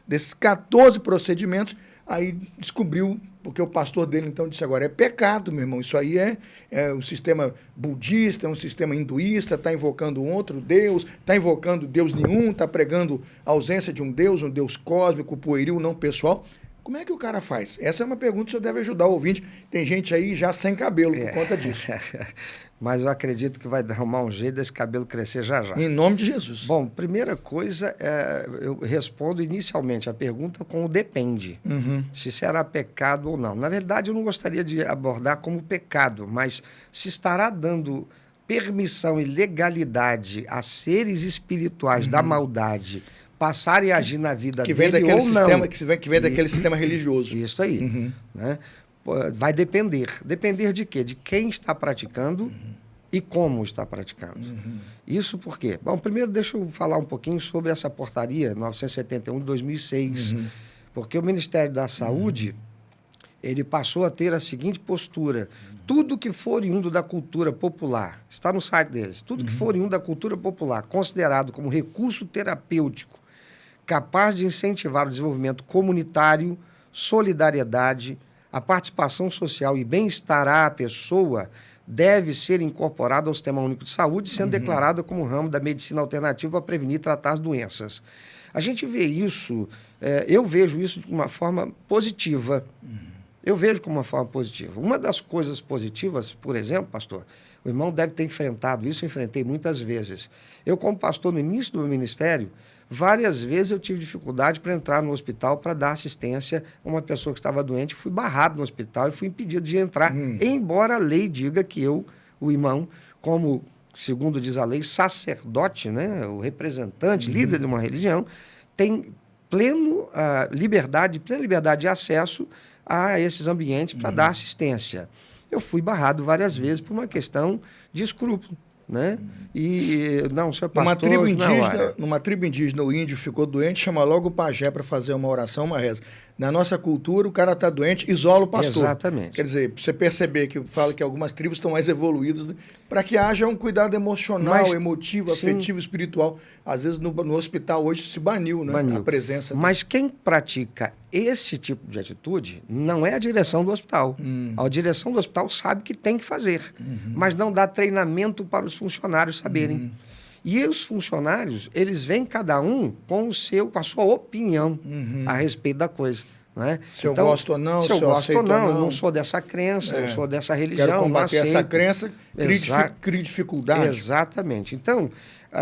desses 14 procedimentos, aí descobriu, porque o pastor dele então disse agora, é pecado, meu irmão, isso aí é um sistema budista, é um sistema hinduísta, está invocando um outro Deus, está invocando Deus nenhum, está pregando a ausência de um Deus cósmico, pueril, não pessoal. Como é que o cara faz? Essa é uma pergunta que o senhor deve ajudar o ouvinte. Tem gente aí já sem cabelo por conta disso. Mas eu acredito que vai arrumar um jeito desse cabelo crescer já. Em nome de Jesus. Bom, primeira coisa, eu respondo inicialmente a pergunta com o depende. Se será pecado ou não. Na verdade, eu não gostaria de abordar como pecado, mas se estará dando permissão e legalidade a seres espirituais da maldade passarem a agir na vida que vem dele daquele ou sistema, não. Que vem daquele sistema religioso. Isso aí. Né? Vai depender. Depender de quê? De quem está praticando e como está praticando. Isso por quê? Bom, primeiro deixa eu falar um pouquinho sobre essa portaria 971 de 2006. Porque o Ministério da Saúde, ele passou a ter a seguinte postura. Tudo que for oriundo da cultura popular, está no site deles, tudo que for oriundo da cultura popular, considerado como recurso terapêutico, capaz de incentivar o desenvolvimento comunitário, solidariedade, a participação social e bem-estar à pessoa, deve ser incorporado ao Sistema Único de Saúde, sendo declarada como ramo da medicina alternativa para prevenir e tratar as doenças. A gente vê isso, eu vejo isso de uma forma positiva. Eu vejo como uma forma positiva. Uma das coisas positivas, por exemplo, pastor, o irmão deve ter enfrentado isso, eu enfrentei muitas vezes. Eu, como pastor, no início do meu ministério, várias vezes eu tive dificuldade para entrar no hospital para dar assistência a uma pessoa que estava doente. Fui barrado no hospital e fui impedido de entrar, embora a lei diga que eu, o irmão, como, segundo diz a lei, sacerdote, né, o representante, líder de uma religião, tem plena liberdade de acesso a esses ambientes para dar assistência. Eu fui barrado várias vezes por uma questão de escrúpulo. Né? E não, senhor pastor, numa tribo indígena, o índio ficou doente, chama logo o pajé para fazer uma oração, uma reza. Na nossa cultura, o cara está doente, isola o pastor. Exatamente. Quer dizer, você perceber que fala que algumas tribos estão mais evoluídas, né? Para que haja um cuidado emocional, emotivo, afetivo, espiritual. Às vezes no hospital hoje se baniu, né? A presença. Mas quem pratica esse tipo de atitude não é a direção do hospital. A direção do hospital sabe que tem que fazer, mas não dá treinamento para os funcionários saberem. E os funcionários, eles vêm cada um com a sua opinião a respeito da coisa. Né? Se eu gosto ou não, se eu gosto ou não, eu não sou dessa crença, eu sou dessa religião. Quero combater essa crença, cria dificuldade. Exatamente. Então,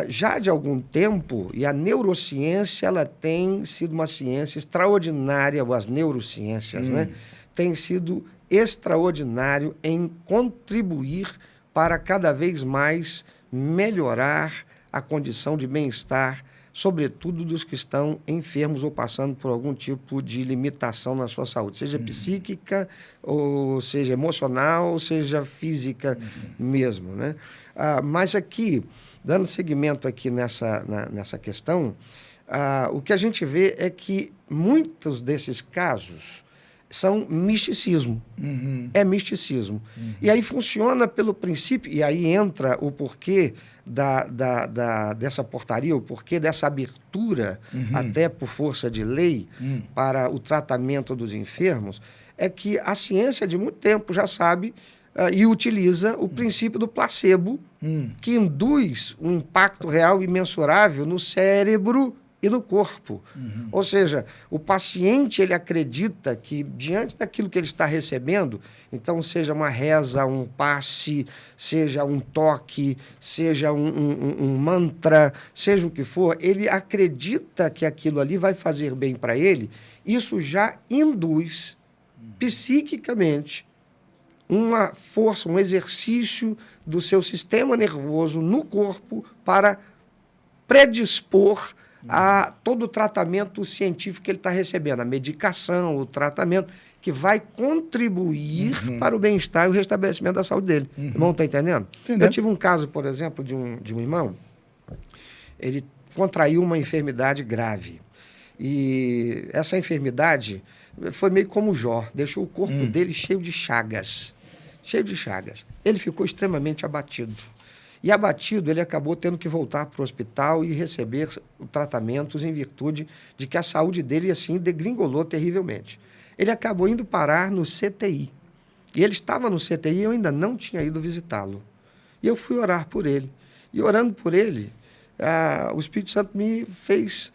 já de algum tempo, e a neurociência ela tem sido uma ciência extraordinária, ou as neurociências, né? Tem sido extraordinário em contribuir para cada vez mais melhorar a condição de bem-estar sobretudo dos que estão enfermos ou passando por algum tipo de limitação na sua saúde, seja psíquica, ou seja emocional, ou seja física mesmo, né? Mas aqui, dando seguimento aqui nessa questão, o que a gente vê é que muitos desses casos são misticismo. É misticismo. E aí funciona pelo princípio, e aí entra o porquê dessa portaria, o porquê dessa abertura, até por força de lei, para o tratamento dos enfermos, é que a ciência de muito tempo já sabe e utiliza o princípio do placebo, que induz um impacto real e mensurável no cérebro e no corpo. Ou seja, o paciente, ele acredita que, diante daquilo que ele está recebendo, então, seja uma reza, um passe, seja um toque, seja um mantra, seja o que for, ele acredita que aquilo ali vai fazer bem para ele. Isso já induz, psiquicamente, uma força, um exercício do seu sistema nervoso no corpo para predispor a todo o tratamento científico que ele está recebendo, a medicação, o tratamento, que vai contribuir para o bem-estar e o restabelecimento da saúde dele. Irmão, está entendendo? Eu tive um caso, por exemplo, de um irmão, ele contraiu uma enfermidade grave. E essa enfermidade foi meio como Jó, deixou o corpo dele cheio de chagas. Cheio de chagas. Ele ficou extremamente abatido. E abatido, ele acabou tendo que voltar para o hospital e receber tratamentos em virtude de que a saúde dele, assim, degringolou terrivelmente. Ele acabou indo parar no CTI. E ele estava no CTI e eu ainda não tinha ido visitá-lo. E eu fui orar por ele. E orando por ele, o Espírito Santo me fez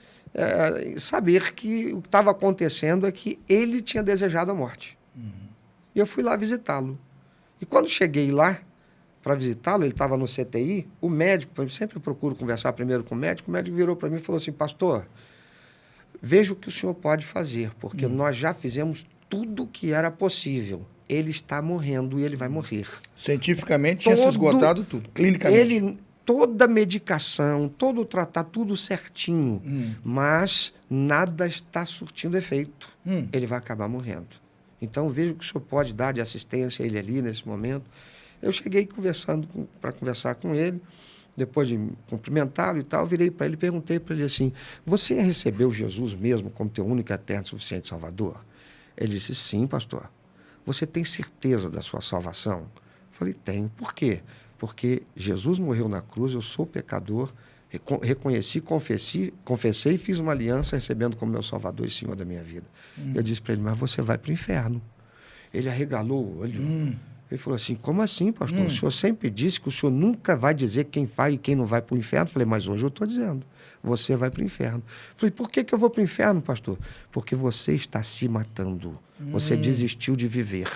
saber que o que estava acontecendo é que ele tinha desejado a morte. E eu fui lá visitá-lo. E quando cheguei lá, para visitá-lo, ele estava no CTI, o médico, eu sempre procuro conversar primeiro com o médico virou para mim e falou assim: pastor, veja o que o senhor pode fazer, porque nós já fizemos tudo o que era possível. Ele está morrendo e ele vai morrer. Cientificamente tinha se esgotado tudo, clinicamente. Toda a medicação, todo o tratamento, tudo certinho, mas nada está surtindo efeito. Ele vai acabar morrendo. Então, veja o que o senhor pode dar de assistência a ele ali nesse momento. Eu cheguei para conversar com ele, depois de cumprimentá-lo e tal, virei para ele e perguntei para ele assim: você recebeu Jesus mesmo como teu único, eterno, suficiente Salvador? Ele disse: sim, pastor. Você tem certeza da sua salvação? Eu falei: tenho. Por quê? Porque Jesus morreu na cruz, eu sou pecador, reconheci, confessei e fiz uma aliança recebendo como meu Salvador e Senhor da minha vida. Eu disse para ele: mas você vai para o inferno. Ele arregalou o olho. Ele falou assim: como assim, pastor? O senhor sempre disse que o senhor nunca vai dizer quem vai e quem não vai para o inferno. Eu falei: mas hoje eu estou dizendo, você vai para o inferno. Eu falei: por que eu vou para o inferno, pastor? Porque você está se matando. Você desistiu de viver.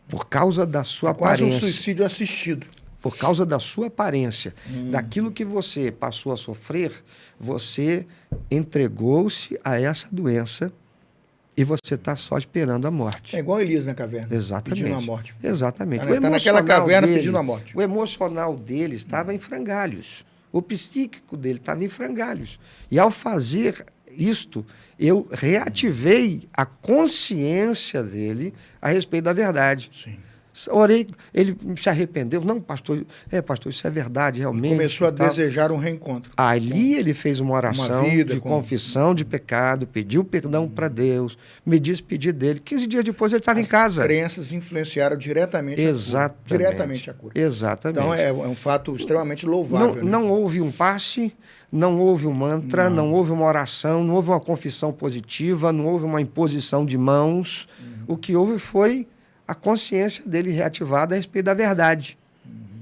Por causa da sua aparência. Quase um suicídio assistido. Por causa da sua aparência, daquilo que você passou a sofrer, você entregou-se a essa doença e você está só esperando a morte. É igual Elias na caverna. Exatamente. Pedindo a morte. Exatamente. Está naquela caverna pedindo a morte. O emocional dele estava em frangalhos. O psíquico dele estava em frangalhos. E ao fazer isto, eu reativei a consciência dele a respeito da verdade. Sim. Orei, ele se arrependeu. Não, pastor, isso é verdade, realmente. Começou a desejar um reencontro. Ali ele fez uma oração de confissão de pecado, pediu perdão para Deus, me despedir dele. 15 dias depois ele estava em casa. As crenças influenciaram diretamente a cura. Diretamente a cura. Exatamente. Então é um fato extremamente louvável. Não houve um passe, não houve um mantra, não houve uma oração, não houve uma confissão positiva, não houve uma imposição de mãos. O que houve foi a consciência dele reativada a respeito da verdade.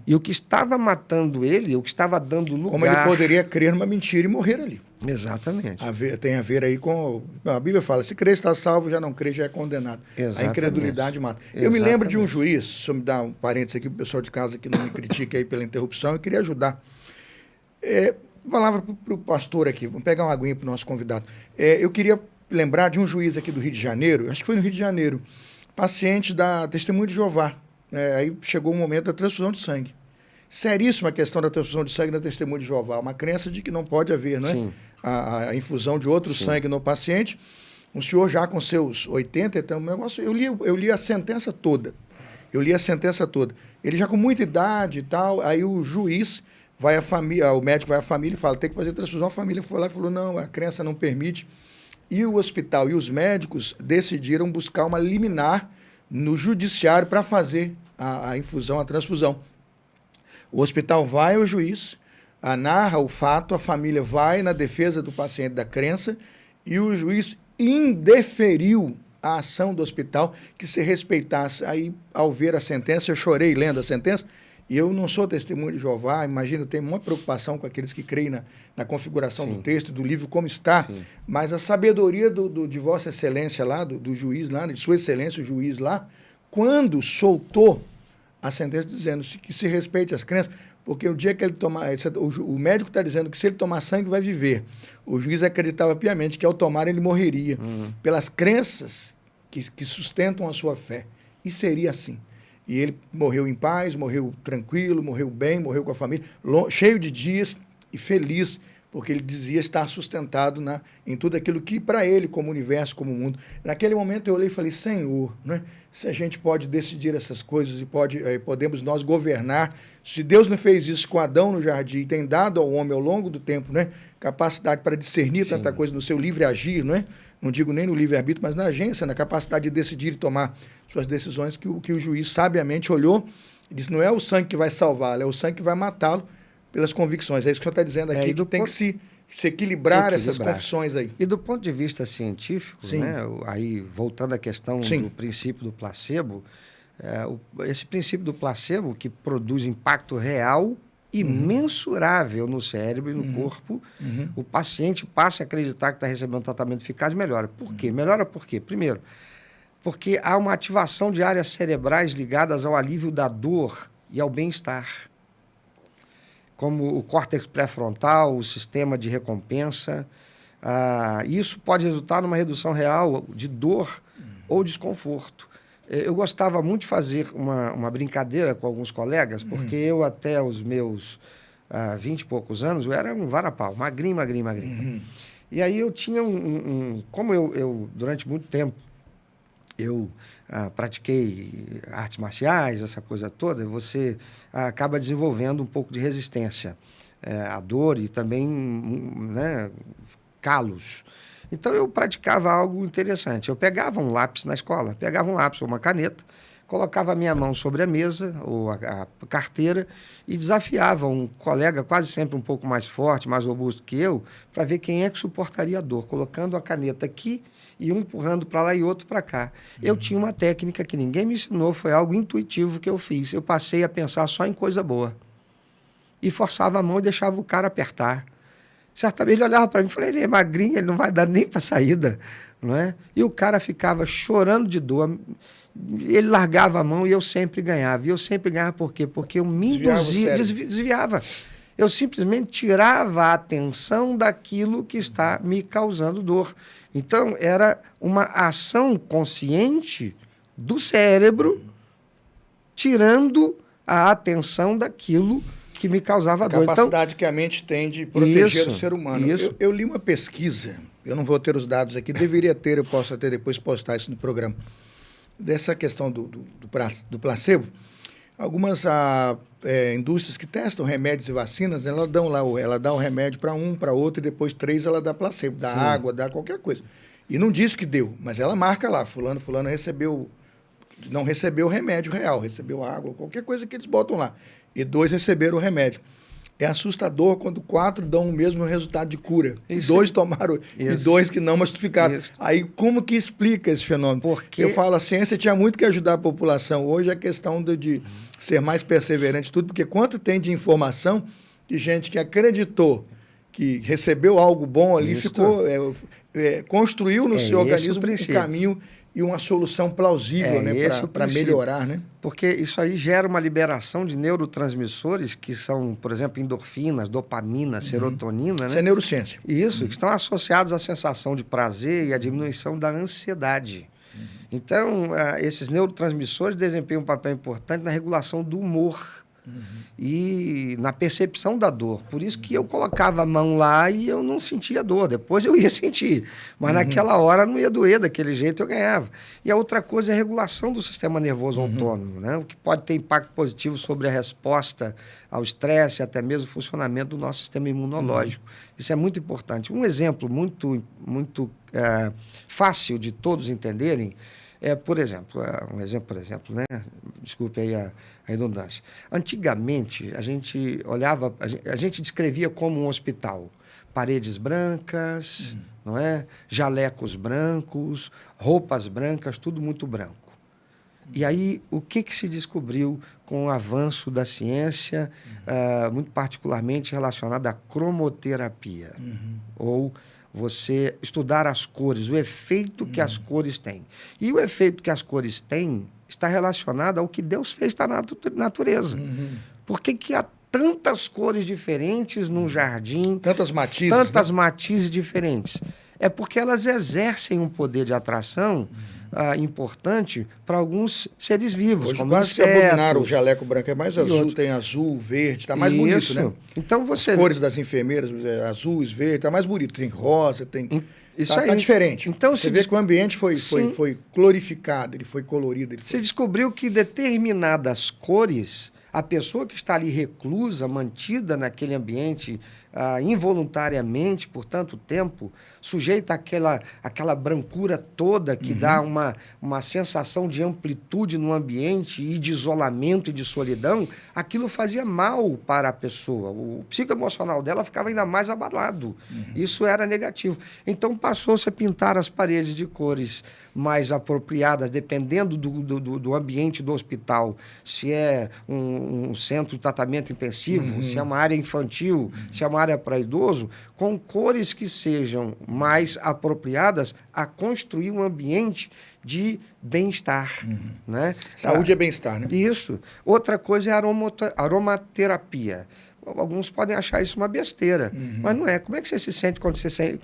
E o que estava matando ele, o que estava dando lugar... Como ele poderia crer numa mentira e morrer ali. Exatamente. Tem a ver aí com... A Bíblia fala: se crer está salvo, já não crer já é condenado. Exatamente. A incredulidade mata. Eu me lembro de um juiz, se eu me dar um parênteses aqui, o pessoal de casa que não me critica aí pela interrupção, eu queria ajudar. Palavra para o pastor aqui, vamos pegar uma aguinha para o nosso convidado. Eu queria lembrar de um juiz aqui do Rio de Janeiro, acho que foi no Rio de Janeiro, paciente da Testemunho de Jeová. Aí chegou o momento da transfusão de sangue. seríssima a questão da transfusão de sangue na Testemunha de Jeová. Uma crença de que não pode haver, não é? Sim. A infusão de outro sangue no paciente. Um senhor já com seus 80, então, negócio, eu li a sentença toda. Ele já com muita idade e tal, aí o juiz vai à família, o médico vai à família e fala, tem que fazer transfusão. A família foi lá e falou, não, a crença não permite. E o hospital e os médicos decidiram buscar uma liminar no judiciário para fazer a infusão, a transfusão. O hospital vai ao juiz, narra o fato, a família vai na defesa do paciente da crença e o juiz indeferiu a ação do hospital que se respeitasse. Aí, ao ver a sentença, eu chorei lendo a sentença, e eu não sou testemunho de Jeová, imagino, eu tenho uma preocupação com aqueles que creem na configuração do texto, do livro, como está, mas a sabedoria de Vossa Excelência lá, do juiz lá, de Sua Excelência, o juiz lá, quando soltou a sentença dizendo que se respeite as crenças, porque o dia que ele tomar... O médico está dizendo que se ele tomar sangue vai viver. O juiz acreditava piamente que ao tomar ele morreria. Pelas crenças que sustentam a sua fé. E seria assim. E ele morreu em paz, morreu tranquilo, morreu bem, morreu com a família, cheio de dias e feliz, porque ele dizia estar sustentado em tudo aquilo que para ele, como universo, como mundo. Naquele momento eu olhei e falei, Senhor, né? Se a gente pode decidir essas coisas e podemos nós governar, se Deus não fez isso com Adão no jardim e tem dado ao homem ao longo do tempo, né, capacidade para discernir tanta coisa no seu livre agir, não é? Não digo nem no livre-arbítrio, mas na agência, na capacidade de decidir e tomar suas decisões, que o juiz sabiamente olhou e disse, não é o sangue que vai salvá-lo, é o sangue que vai matá-lo pelas convicções. É isso que o senhor está dizendo aqui, que tem que se equilibrar essas confissões aí. E do ponto de vista científico, né, aí voltando à questão do princípio do placebo, esse princípio do placebo que produz impacto real e mensurável no cérebro e no corpo, o paciente passa a acreditar que está recebendo um tratamento eficaz e melhora. Por quê? Melhora por quê? Primeiro, porque há uma ativação de áreas cerebrais ligadas ao alívio da dor e ao bem-estar, como o córtex pré-frontal, o sistema de recompensa. Isso pode resultar numa redução real de dor ou desconforto. Eu gostava muito de fazer uma brincadeira com alguns colegas, porque eu, até os meus 20 e poucos anos, eu era um varapau, magrinho. E aí eu tinha como eu durante muito tempo, eu pratiquei artes marciais, essa coisa toda, você acaba desenvolvendo um pouco de resistência à dor e também, né, calos. Então, eu praticava algo interessante. Eu pegava um lápis na escola, pegava um lápis ou uma caneta, colocava a minha mão sobre a mesa ou a carteira e desafiava um colega, quase sempre um pouco mais forte, mais robusto que eu, para ver quem é que suportaria a dor, colocando a caneta aqui e um empurrando para lá e outro para cá. Eu tinha uma técnica que ninguém me ensinou, foi algo intuitivo que eu fiz. Eu passei a pensar só em coisa boa. E forçava a mão e deixava o cara apertar. Certa vez ele olhava para mim e falou, ele é magrinho, ele não vai dar nem para saída, não é? E o cara ficava chorando de dor, ele largava a mão e eu sempre ganhava. E eu sempre ganhava por quê? Porque eu me induzia, desviava. Eu simplesmente tirava a atenção daquilo que está me causando dor. Então, era uma ação consciente do cérebro tirando a atenção daquilo que me causava dor. A capacidade que a mente tem de proteger o ser humano. Eu li uma pesquisa, eu não vou ter os dados aqui, deveria ter, eu posso até depois postar isso no programa, dessa questão do placebo. Algumas indústrias que testam remédios e vacinas, ela dá o remédio para um, para outro, e depois 3 ela dá placebo, dá água, dá qualquer coisa. E não diz que deu, mas ela marca lá, fulano não recebeu o remédio real, recebeu água, qualquer coisa que eles botam lá. E 2 receberam o remédio. É assustador quando 4 dão o mesmo resultado de cura. 2 tomaram e 2 que não, mas ficaram. Aí, como que explica esse fenômeno? Porque eu falo, a ciência tinha muito que ajudar a população. Hoje é questão de ser mais perseverante, tudo, porque quanto tem de informação de gente que acreditou que recebeu algo bom ali, construiu no seu organismo um caminho e uma solução plausível, né, para melhorar, né? Porque isso aí gera uma liberação de neurotransmissores que são, por exemplo, endorfinas, dopamina, serotonina, né? Isso é neurociência. Isso, que estão associados à sensação de prazer e à diminuição da ansiedade. Então, esses neurotransmissores desempenham um papel importante na regulação do humor. E na percepção da dor. Por isso que eu colocava a mão lá e eu não sentia dor. Depois eu ia sentir. Mas naquela hora não ia doer, daquele jeito eu ganhava. E a outra coisa é a regulação do sistema nervoso autônomo, né? O que pode ter impacto positivo sobre a resposta ao estresse, até mesmo o funcionamento do nosso sistema imunológico. Isso é muito importante. Um exemplo muito fácil de todos entenderem é, por exemplo, né? Desculpe aí a redundância. Antigamente, a gente olhava, a gente descrevia como um hospital. Paredes brancas, não é? Jalecos brancos, roupas brancas, tudo muito branco. E aí, o que se descobriu com o avanço da ciência, muito particularmente relacionado à cromoterapia, ou você estudar as cores, o efeito que as cores têm. E o efeito que as cores têm está relacionado ao que Deus fez na natureza. Por que há tantas cores diferentes num jardim? Tantas matizes. Tantas matizes diferentes. É porque elas exercem um poder de atração importante para alguns seres vivos, hoje como quase que insetos. abominaram o jaleco branco, é mais azul, tem azul, verde, está mais bonito, né? Então você... As cores das enfermeiras, azuis, verde, está mais bonito, tem rosa, tem... Isso tá diferente. Então, você vê que o ambiente foi glorificado, ele foi colorido. Você descobriu que determinadas cores, a pessoa que está ali reclusa, mantida naquele ambiente involuntariamente por tanto tempo, sujeita àquela brancura toda que dá uma sensação de amplitude no ambiente e de isolamento e de solidão, aquilo fazia mal para a pessoa. O psicoemocional dela ficava ainda mais abalado. Isso era negativo. Então passou-se a pintar as paredes de cores mais apropriadas, dependendo do ambiente do hospital. Se é um centro de tratamento intensivo, se é uma área infantil, se é uma área para idoso, com cores que sejam mais apropriadas a construir um ambiente de bem-estar. Né? Saúde é bem-estar, né? Isso. Outra coisa é a aromaterapia. Alguns podem achar isso uma besteira, mas não é. Como é que você se sente quando você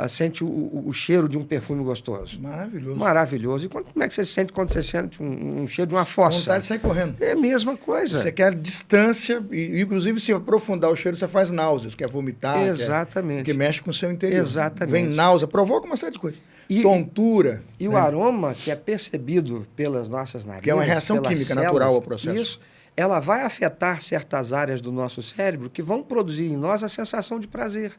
sente o cheiro de um perfume gostoso? Maravilhoso. Maravilhoso. E como é que você se sente quando você sente um cheiro de uma fossa? Vontade de sair correndo. É a mesma coisa. Você quer distância, e inclusive se aprofundar o cheiro, você faz náuseas, quer vomitar. Exatamente. Que mexe com o seu interior. Exatamente. Vem náusea, provoca uma série de coisas. Tontura. E o aroma que é percebido pelas nossas narinas, que é uma reação química natural ao processo. Isso. Ela vai afetar certas áreas do nosso cérebro que vão produzir em nós a sensação de prazer.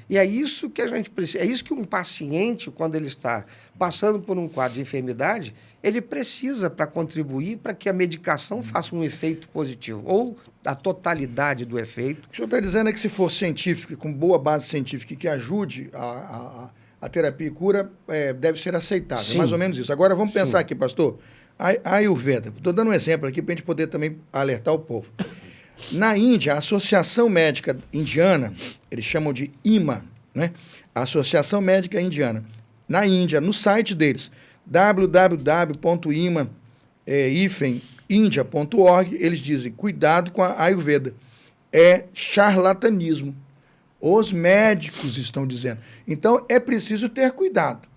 E é isso que a gente precisa. É isso que um paciente, quando ele está passando por um quadro de enfermidade, ele precisa para contribuir para que a medicação faça um efeito positivo, ou a totalidade do efeito. O que o senhor está dizendo é que se for científico, com boa base científica, que ajude a terapia e cura, deve ser aceitável. Sim. Mais ou menos isso. Agora, vamos pensar aqui, pastor. A Ayurveda, estou dando um exemplo aqui para a gente poder também alertar o povo. Na Índia, a Associação Médica Indiana, eles chamam de IMA, né? A Associação Médica Indiana. Na Índia, no site deles, www.ima-india.org, eles dizem, cuidado com a Ayurveda. É charlatanismo. Os médicos estão dizendo. Então, é preciso ter cuidado.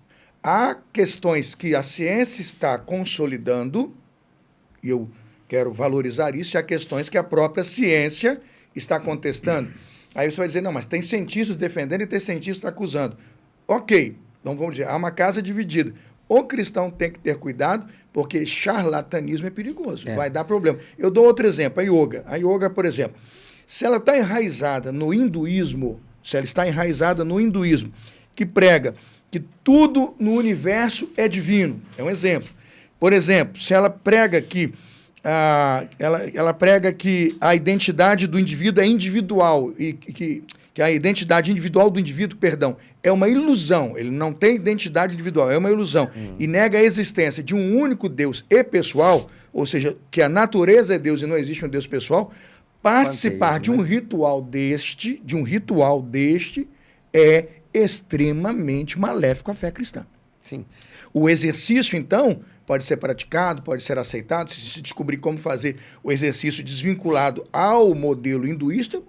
Há questões que a ciência está consolidando, e eu quero valorizar isso, e há questões que a própria ciência está contestando. Aí você vai dizer, não, mas tem cientistas defendendo e tem cientistas acusando. Ok, então vamos dizer, há uma casa dividida. O cristão tem que ter cuidado, porque charlatanismo é perigoso, vai dar problema. Eu dou outro exemplo, a yoga. A yoga, por exemplo, se ela está enraizada no hinduísmo, que prega que tudo no universo é divino. É um exemplo. Por exemplo, se ela prega que ela prega que a identidade do indivíduo é individual e que a identidade individual do indivíduo, é uma ilusão. Ele não tem identidade individual, é uma ilusão. E nega a existência de um único Deus e pessoal, ou seja, que a natureza é Deus e não existe um Deus pessoal. Participar de um ritual deste, é extremamente maléfico à fé cristã. Sim. O exercício, então, pode ser praticado, pode ser aceitado, se descobrir como fazer o exercício desvinculado ao modelo hinduísta,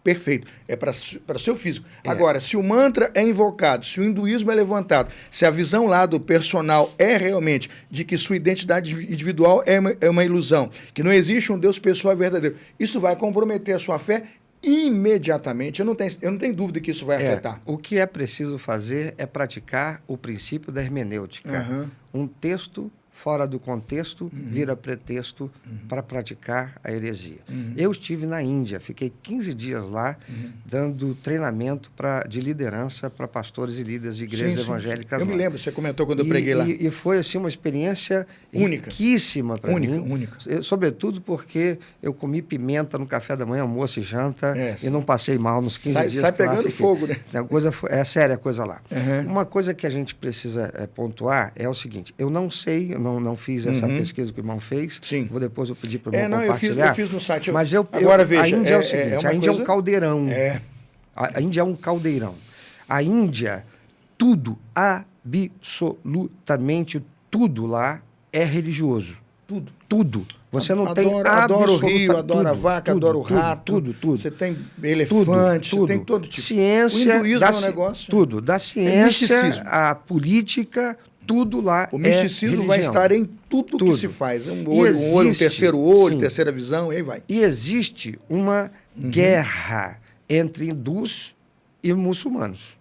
Perfeito. É para o seu físico. Agora, se o mantra é invocado, se o hinduísmo é levantado, se a visão lá do personal é realmente de que sua identidade individual é uma ilusão, que não existe um Deus pessoal e verdadeiro, isso vai comprometer a sua fé imediatamente. Eu não tenho dúvida que isso vai afetar. O que é preciso fazer é praticar o princípio da hermenêutica. Um texto fora do contexto vira pretexto para praticar a heresia. Eu estive na Índia, fiquei 15 dias lá dando treinamento de liderança para pastores e líderes de igrejas evangélicas. Eu me lembro, você comentou quando eu preguei lá. E foi assim uma experiência riquíssima para mim. Única. Sobretudo porque eu comi pimenta no café da manhã, almoço e janta, e não passei mal nos 15 dias. Sai pegando fogo, né? É séria a coisa lá. Uma coisa que a gente precisa pontuar é o seguinte, eu não sei, não fiz essa pesquisa que o irmão fez. Sim. Depois eu pedi para o irmão compartilhar. Eu fiz no site. Mas agora veja, a Índia é o seguinte, a Índia é um caldeirão. A Índia é um caldeirão. A Índia, tudo, absolutamente tudo lá é religioso. Tudo. Você não tem adoro o rio, adoro a vaca, adoro o rato. Tudo. Você tem elefante, você tem todo tipo. Ciência, o hinduísmo é um negócio. Tudo. Da ciência, a política, tudo lá o misticismo vai estar em tudo que se faz. Um olho, um terceiro olho, terceira visão, e aí vai. E existe uma guerra entre hindus e muçulmanos.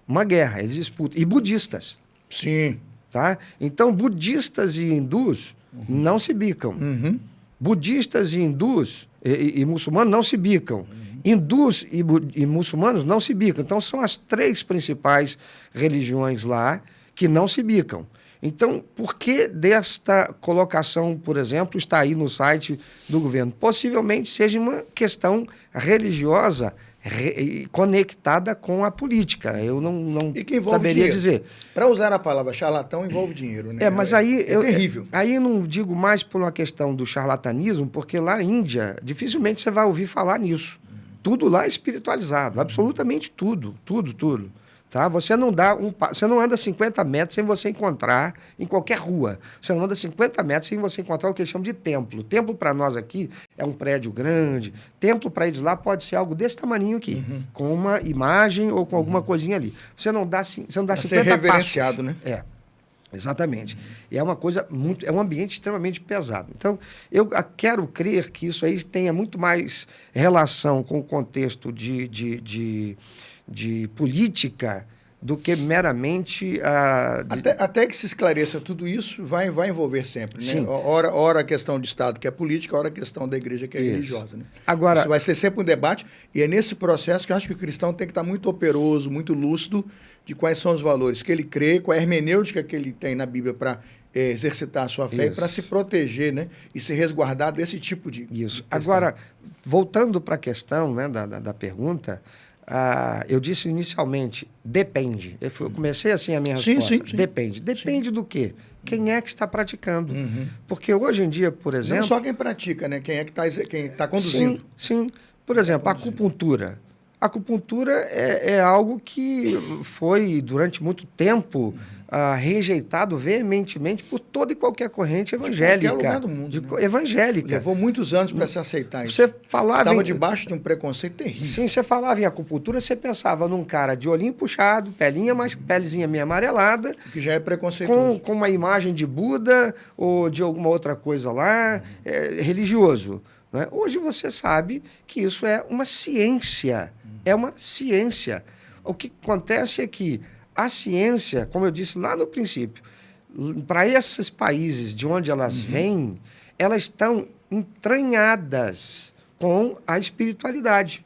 Uma guerra, eles disputam. E budistas. Sim. Tá? Então, budistas e hindus não se bicam. Budistas e hindus e muçulmanos não se bicam. Hindus e muçulmanos não se bicam. Então, são as 3 principais religiões lá que não se bicam. Então, por que desta colocação, por exemplo, está aí no site do governo? Possivelmente seja uma questão religiosa conectada com a política. Eu não saberia dizer. Para usar a palavra charlatão, envolve dinheiro, né? Mas aí... É terrível. Aí eu não digo mais por uma questão do charlatanismo, porque lá na Índia, dificilmente você vai ouvir falar nisso. Tudo lá é espiritualizado, absolutamente tudo. Tá? Você não anda 50 metros sem você encontrar em qualquer rua. Você não anda 50 metros sem você encontrar o que eles chamam de templo. Templo para nós aqui é um prédio grande. Templo para eles lá pode ser algo desse tamaninho aqui, com uma imagem ou com alguma coisinha ali. Você não dá 50 passos. Ser reverenciado, né? Exatamente. E é uma coisa é um ambiente extremamente pesado. Então, eu quero crer que isso aí tenha muito mais relação com o contexto de política do que meramente Até que se esclareça tudo isso, vai envolver sempre, né? Sim. Ora a questão de Estado, que é política, ora a questão da igreja, que é religiosa. Né? Agora, isso vai ser sempre um debate, e é nesse processo que eu acho que o cristão tem que estar muito operoso, muito lúcido de quais são os valores que ele crê, qual é a hermenêutica que ele tem na Bíblia para exercitar a sua fé e para se proteger, né? E se resguardar desse tipo de Isso. Agora, voltando para a questão, né, da pergunta... eu disse inicialmente, depende. Eu comecei assim a minha resposta. Sim. Depende. Depende do quê? Quem é que está praticando? Porque hoje em dia, por exemplo... Não só quem pratica, né? Quem é que está conduzindo. Sim. Por exemplo, a acupuntura. A acupuntura é algo que foi, durante muito tempo, rejeitado veementemente por toda e qualquer corrente evangélica. De qualquer lugar do mundo. Evangélica. Levou muitos anos para se aceitar isso. Você falava estava debaixo de um preconceito terrível. Sim, você falava em acupuntura, você pensava num cara de olhinho puxado, pelezinha meio amarelada. Que já é preconceituoso. Com uma imagem de Buda ou de alguma outra coisa lá, religioso. Né? Hoje você sabe que isso é uma ciência. É uma ciência. O que acontece é que a ciência, como eu disse lá no princípio, para esses países de onde elas vêm, elas estão entranhadas com a espiritualidade.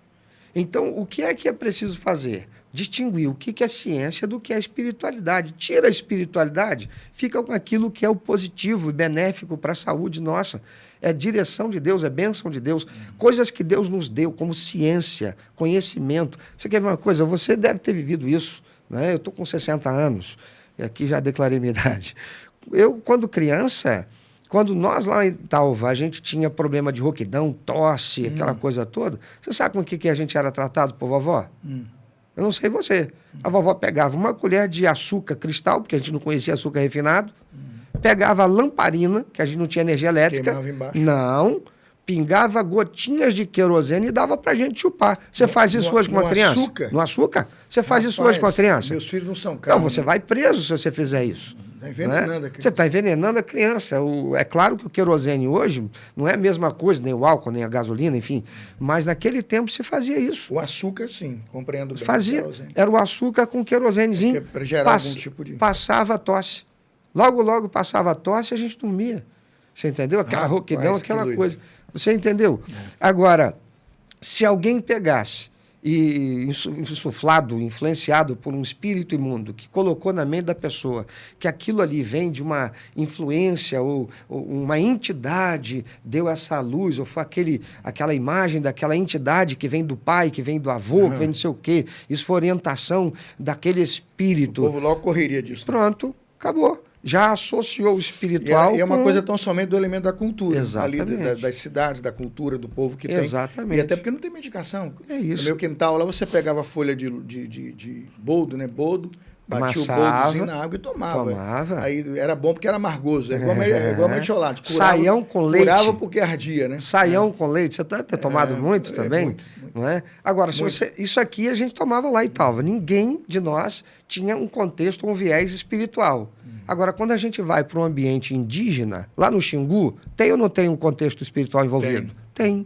Então, o que é preciso fazer? Distinguir o que é ciência do que é espiritualidade. Tira a espiritualidade, fica com aquilo que é o positivo e benéfico para a saúde nossa. É direção de Deus, é bênção de Deus. Coisas que Deus nos deu, como ciência, conhecimento. Você quer ver uma coisa? Você deve ter vivido isso. Né? Eu estou com 60 anos, e aqui já declarei minha idade. Eu, quando criança, quando nós lá em Itaúva, a gente tinha problema de rouquidão, tosse, aquela coisa toda, você sabe com o que a gente era tratado por vovó? Eu não sei você. A vovó pegava uma colher de açúcar cristal, porque a gente não conhecia açúcar refinado, pegava a lamparina, que a gente não tinha energia elétrica. Queimava embaixo. Não. pingava gotinhas de querosene e dava pra gente chupar. Você faz isso hoje com uma criança? Açúcar? No açúcar? Você faz isso hoje com a criança? Meus filhos não são carne. Não, você vai preso se você fizer isso. Está envenenando a criança. Você está envenenando a criança. É claro que o querosene hoje não é a mesma coisa, nem o álcool, nem a gasolina, enfim. Mas naquele tempo se fazia isso. O açúcar, sim, compreendo bem. Fazia. Era o açúcar com querosenezinho. Para gerar algum tipo de... Passava a tosse. Logo passava a tosse e a gente dormia. Você entendeu? Aquela rouquidão, aquela coisa. Você entendeu? Agora, se alguém pegasse e insuflado, influenciado por um espírito imundo que colocou na mente da pessoa que aquilo ali vem de uma influência ou uma entidade deu essa luz, ou foi aquela imagem daquela entidade que vem do pai, que vem do avô, que vem não sei o quê, isso foi orientação daquele espírito. O povo logo correria disso. Pronto, acabou. Já associou o espiritual e é uma coisa tão somente do elemento da cultura. Exatamente. Ali das cidades, da cultura, do povo que tem. Exatamente. E até porque não tem medicação. É isso. No meu quintal lá, você pegava a folha de boldo, né? Boldo, batia o boldozinho na água e tomava. Aí era bom porque era amargoso. É igual mertiolate. Saião com leite. Curava porque ardia, né? Saião com leite. Você deve ter tomado muito também? Muito. Não é? Agora, isso aqui a gente tomava lá em Talva. Ninguém de nós tinha um contexto, um viés espiritual. Agora, quando a gente vai para um ambiente indígena, lá no Xingu, tem ou não tem um contexto espiritual envolvido? Tem.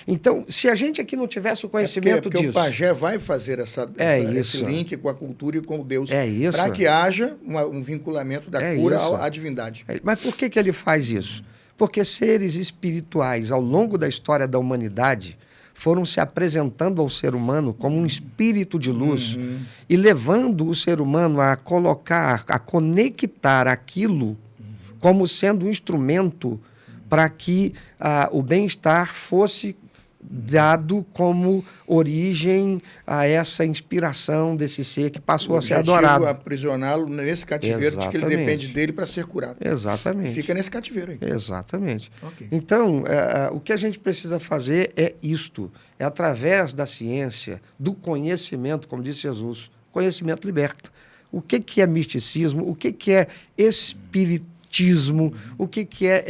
Então, se a gente aqui não tivesse o conhecimento disso... Porque o pajé vai fazer esse link com a cultura e com o Deus. Para que haja um vinculamento da cura à divindade. Mas por que ele faz isso? Porque seres espirituais, ao longo da história da humanidade, foram se apresentando ao ser humano como um espírito de luz e levando o ser humano a colocar, a conectar aquilo como sendo um instrumento para que o bem-estar fosse dado como origem a essa inspiração desse ser que passou a ser adorado. O aprisioná-lo nesse cativeiro de que ele depende dele para ser curado. Exatamente. Fica nesse cativeiro aí. Exatamente. Okay. Então, o que a gente precisa fazer é isto. É através da ciência, do conhecimento, como disse Jesus. Conhecimento liberta. O que é misticismo? O que é espiritismo? O que é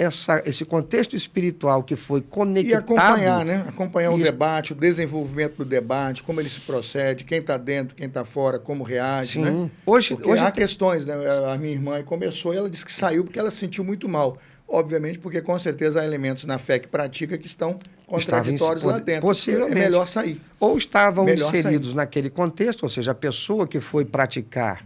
esse contexto espiritual que foi conectado... E acompanhar, né? Acompanhar o debate, o desenvolvimento do debate, como ele se procede, quem está dentro, quem está fora, como reage, né? Hoje há questões, né? A minha irmã começou e ela disse que saiu porque ela se sentiu muito mal. Obviamente, porque com certeza há elementos na fé que pratica que estão contraditórios lá dentro. Possivelmente. É melhor sair. Ou estavam inseridos naquele contexto, ou seja, a pessoa que foi praticar,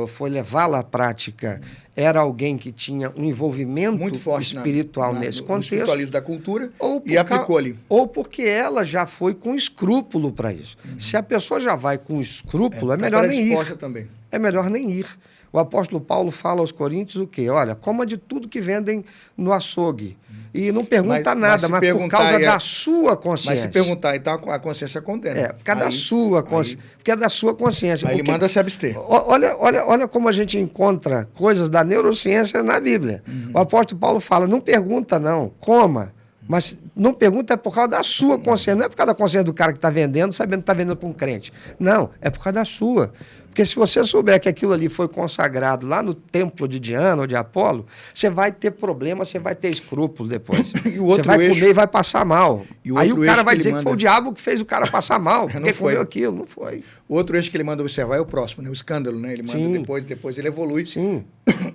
foi levá-la à prática, era alguém que tinha um envolvimento muito forte espiritual nesse contexto. No espiritualismo da cultura e aplicou ali. Ou porque ela já foi com escrúpulo para isso. Se a pessoa já vai com escrúpulo, é melhor nem ir. Também. É melhor nem ir. O apóstolo Paulo fala aos Coríntios o quê? Olha, coma de tudo que vendem no açougue. E não pergunta nada, mas por causa da sua consciência. Mas se perguntar, então a consciência condena. Por causa da sua consciência. Porque é da sua consciência. Aí ele manda se abster. Olha como a gente encontra coisas da neurociência na Bíblia. O apóstolo Paulo fala, não pergunta não, coma. Mas não pergunta é por causa da sua consciência. Não é por causa da consciência do cara que está vendendo, sabendo que está vendendo para um crente. Não, é por causa da sua. Porque se você souber que aquilo ali foi consagrado lá no templo de Diana ou de Apolo, você vai ter problema, você vai ter escrúpulo depois. Você vai comer e vai passar mal. Aí o cara vai dizer que foi o diabo que fez o cara passar mal. Porque comeu aquilo, não foi. O outro eixo que ele manda observar é o próximo, né? O escândalo, né? Ele manda depois ele evolui. Sim.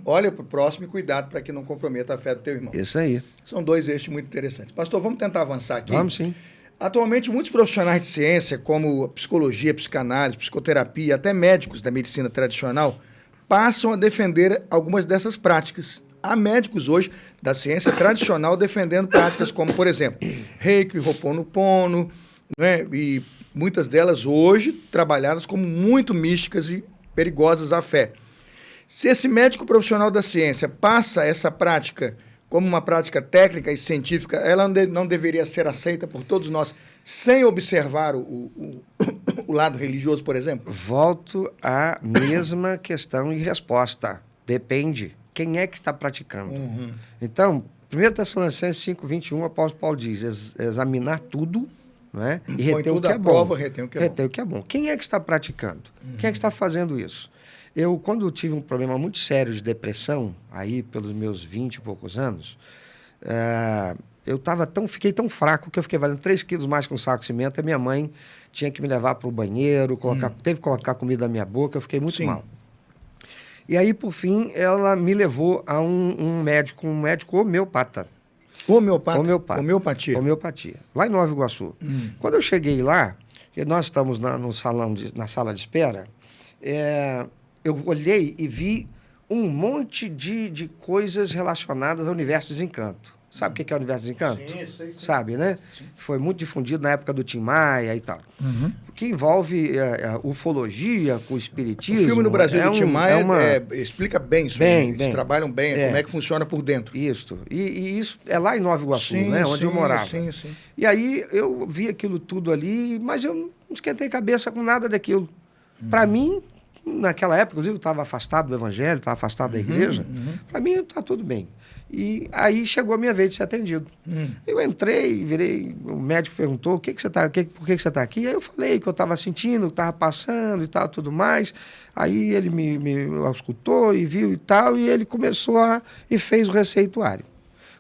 Olha para o próximo e cuidado para que não comprometa a fé do teu irmão. Isso aí. São dois eixos muito interessantes. Pastor, vamos tentar avançar aqui? Vamos sim. Atualmente, muitos profissionais de ciência, como psicologia, psicanálise, psicoterapia, até médicos da medicina tradicional, passam a defender algumas dessas práticas. Há médicos hoje da ciência tradicional defendendo práticas como, por exemplo, Reiki, Ho'oponopono, né? E muitas delas hoje trabalhadas como muito místicas e perigosas à fé. Se esse médico profissional da ciência passa essa prática como uma prática técnica e científica, ela não deveria ser aceita por todos nós, sem observar o lado religioso, por exemplo? Volto à mesma questão e resposta. Depende. Quem é que está praticando? Então, 1 Tessalonicenses 5:21, o apóstolo Paulo diz, examinar tudo, né? E reter o que é bom. Prova, reter o que é bom. Quem é que está praticando? Quem é que está fazendo isso? Quando tive um problema muito sério de depressão, aí pelos meus 20 e poucos anos, fiquei tão fraco que eu fiquei valendo 3 quilos mais que um saco de cimento. A minha mãe tinha que me levar para o banheiro, teve que colocar comida na minha boca, eu fiquei muito mal. E aí, por fim, ela me levou a um médico homeopata. Homeopatia. Lá em Nova Iguaçu. Quando eu cheguei lá, e nós estamos na sala de espera, eu olhei e vi um monte de coisas relacionadas ao universo de Desencanto. Sabe o que é o universo de Desencanto? Sim, sei. Sabe, né? Sim. Foi muito difundido na época do Tim Maia e tal. Que envolve ufologia com o espiritismo. O filme no Brasil do Tim Maia explica bem isso. Eles trabalham bem, como é que funciona por dentro. Isso. E isso é lá em Nova Iguaçu, né? Onde eu morava. Sim. E aí eu vi aquilo tudo ali, mas eu não esquentei cabeça com nada daquilo. Para mim, naquela época, inclusive, eu estava afastado do evangelho, estava afastado da igreja. Para mim, está tudo bem. E aí chegou a minha vez de ser atendido. Eu entrei, virei, o médico perguntou, por que você está aqui? Aí eu falei que eu estava sentindo, que estava passando e tal, tudo mais. Aí ele me escutou e viu e tal, e ele começou e fez o receituário.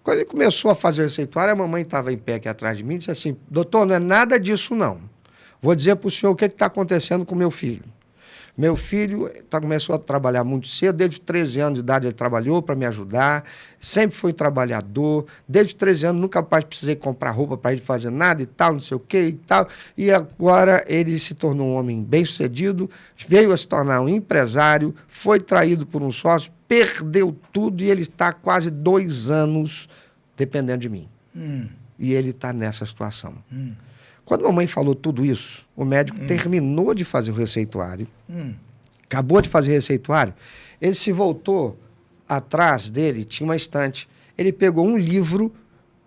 Quando ele começou a fazer o receituário, a mamãe estava em pé aqui atrás de mim e disse assim, doutor, não é nada disso não. Vou dizer para o senhor o que está acontecendo com meu filho. Meu filho começou a trabalhar muito cedo, desde 13 anos de idade ele trabalhou para me ajudar, sempre foi trabalhador, desde 13 anos nunca mais precisei comprar roupa para ele fazer nada e tal, não sei o que e tal, e agora ele se tornou um homem bem-sucedido, veio a se tornar um empresário, foi traído por um sócio, perdeu tudo e ele está há quase 2 anos dependendo de mim. E ele está nessa situação. Quando a mamãe falou tudo isso, o médico terminou de fazer o receituário, acabou de fazer o receituário, ele se voltou atrás dele, tinha uma estante, ele pegou um livro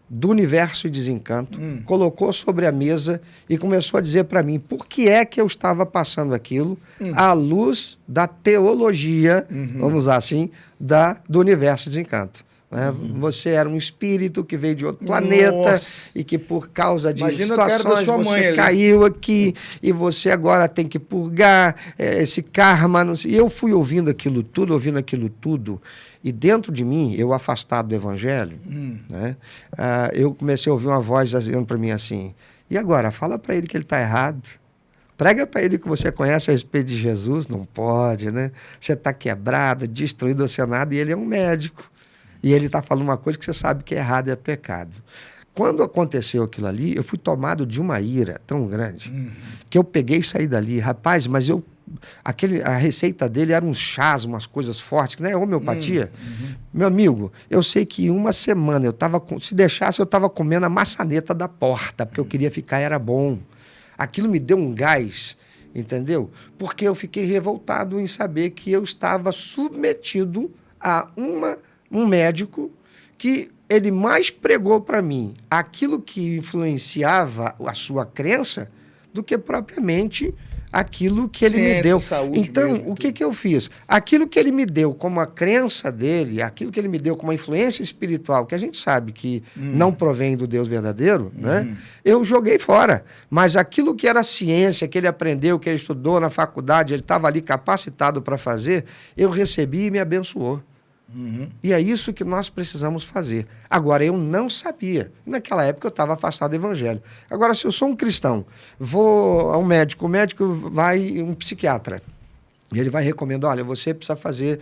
do Universo de Desencanto, colocou sobre a mesa e começou a dizer para mim por que é que eu estava passando aquilo à luz da teologia, vamos usar assim, do Universo de Desencanto. Você era um espírito que veio de outro planeta e que por causa de situações você caiu aqui e você agora tem que purgar esse karma. E eu fui ouvindo aquilo tudo e dentro de mim, eu afastado do evangelho, eu comecei a ouvir uma voz dizendo para mim assim, e agora, fala para ele que ele está errado. Prega para ele que você conhece a respeito de Jesus. Não pode, né? Você está quebrado, destruído, oceanado, e ele é um médico. E ele está falando uma coisa que você sabe que é errado e é pecado. Quando aconteceu aquilo ali, eu fui tomado de uma ira tão grande que eu peguei e saí dali. Rapaz, mas a receita dele era uns chás, umas coisas fortes, que não é homeopatia. Meu amigo, eu sei que em uma semana, se deixasse, eu estava comendo a maçaneta da porta, porque eu queria ficar, era bom. Aquilo me deu um gás, entendeu? Porque eu fiquei revoltado em saber que eu estava submetido a um médico que ele mais pregou para mim aquilo que influenciava a sua crença do que propriamente aquilo que ele me deu. Então, mesmo, o que eu fiz? Aquilo que ele me deu como a crença dele, aquilo que ele me deu como a influência espiritual, que a gente sabe que não provém do Deus verdadeiro, né? Eu joguei fora. Mas aquilo que era ciência, que ele aprendeu, que ele estudou na faculdade, ele estava ali capacitado para fazer, eu recebi e me abençoou. E é isso que nós precisamos fazer. Agora, eu não sabia. Naquela época, eu estava afastado do evangelho. Agora, se eu sou um cristão, vou a um médico, o médico vai, um psiquiatra, e ele vai recomendar, olha, você precisa fazer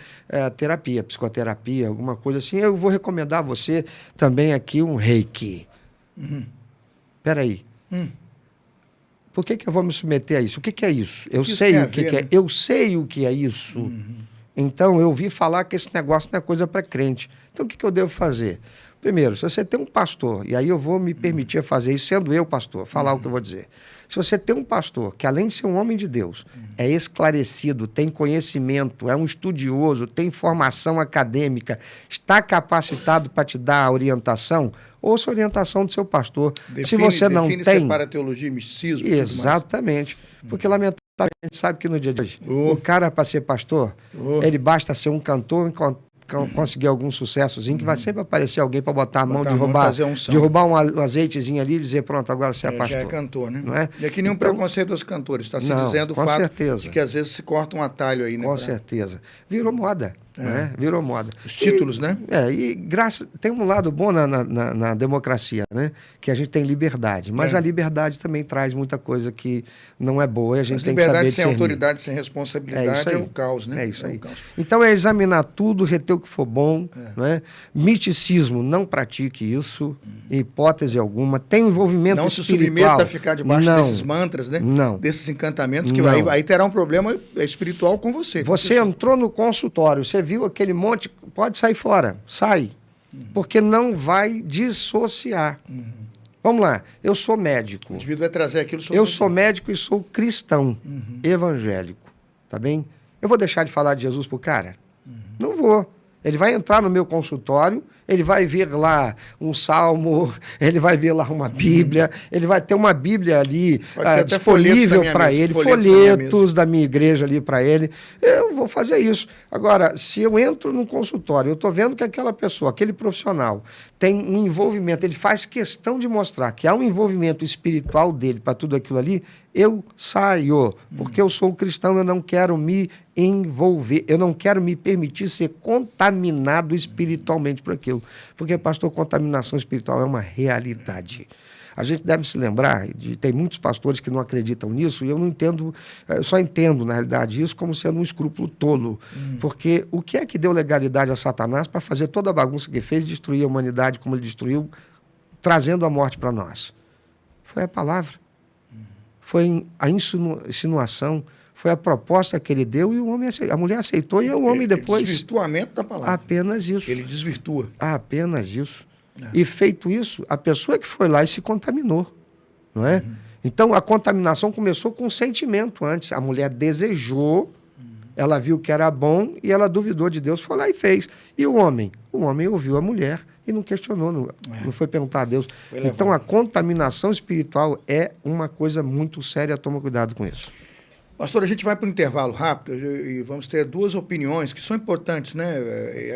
terapia, psicoterapia, alguma coisa assim, eu vou recomendar a você também aqui um reiki. Peraí. Por que eu vou me submeter a isso? O que é isso? Eu sei o que é. Eu sei o que é isso. Então, eu ouvi falar que esse negócio não é coisa para crente. Então, o que eu devo fazer? Primeiro, se você tem um pastor, e aí eu vou me permitir fazer isso, sendo eu pastor, falar o que eu vou dizer. Se você tem um pastor que, além de ser um homem de Deus, é esclarecido, tem conhecimento, é um estudioso, tem formação acadêmica, está capacitado para te dar a orientação, ouça a orientação do seu pastor. Se você não tem... separa teologia e misticismo. Exatamente. Porque, lamentavelmente, a gente sabe que no dia de hoje, o cara, para ser pastor, ele basta ser um cantor, conseguir algum sucessozinho, que vai sempre aparecer alguém para botar a mão, de roubar um azeitezinho ali e dizer, pronto, agora você é pastor. Já é cantor, né? Não é? E aqui nenhum preconceito dos cantores, está se dizendo o fato certeza. de que às vezes se corta um atalho aí, né? Com certeza. Virou moda. né? Virou moda. Os títulos, né? E tem um lado bom na democracia, né? Que a gente tem liberdade, mas a liberdade também traz muita coisa que não é boa e a gente tem que saber liberdade discernir. sem autoridade, sem responsabilidade é o caos, né? É isso aí. Então é examinar tudo, reter o que for bom, né? Misticismo, não pratique isso, em hipótese alguma. Tem um envolvimento não espiritual. Não se submeta a ficar debaixo desses mantras, né? Não. Desses encantamentos, que aí terá um problema espiritual com você. Você entrou no consultório, você viu aquele monte, pode sair fora, sai. Porque não vai dissociar. Vamos lá, eu sou médico. O indivíduo vai trazer aquilo sobre Eu sou médico e sou cristão, evangélico, tá bem? Eu vou deixar de falar de Jesus pro cara? Não vou. Ele vai entrar no meu consultório, ele vai ver lá um salmo, ele vai ver lá uma Bíblia, ele vai ter uma Bíblia ali disponível para ele, folhetos da minha igreja ali para ele. Eu vou fazer isso. Agora, se eu entro num consultório, eu estou vendo que aquela pessoa, aquele profissional, tem um envolvimento, ele faz questão de mostrar que há um envolvimento espiritual dele para tudo aquilo ali, eu saio, porque eu sou cristão, eu não quero me envolver, eu não quero me permitir ser contaminado espiritualmente por aquilo. Porque, pastor, contaminação espiritual é uma realidade. A gente deve se lembrar, tem muitos pastores que não acreditam nisso, e eu não entendo, eu só entendo, na realidade, isso como sendo um escrúpulo tolo. Porque o que é que deu legalidade a Satanás para fazer toda a bagunça que fez, destruir a humanidade como ele destruiu, trazendo a morte para nós? Foi a palavra. Foi a insinuação, foi a proposta que ele deu e a mulher aceitou e o homem depois... Desvirtuamento da palavra. Apenas isso. Ele desvirtua. Apenas isso. E feito isso, a pessoa que foi lá e se contaminou, não é? Então, a contaminação começou com um sentimento antes. A mulher desejou, ela viu que era bom e ela duvidou de Deus, foi lá e fez. E o homem? O homem ouviu a mulher e não questionou, não foi perguntar a Deus. Então, a contaminação espiritual é uma coisa muito séria, toma cuidado com isso. Pastor, a gente vai para um intervalo rápido e vamos ter duas opiniões que são importantes, né?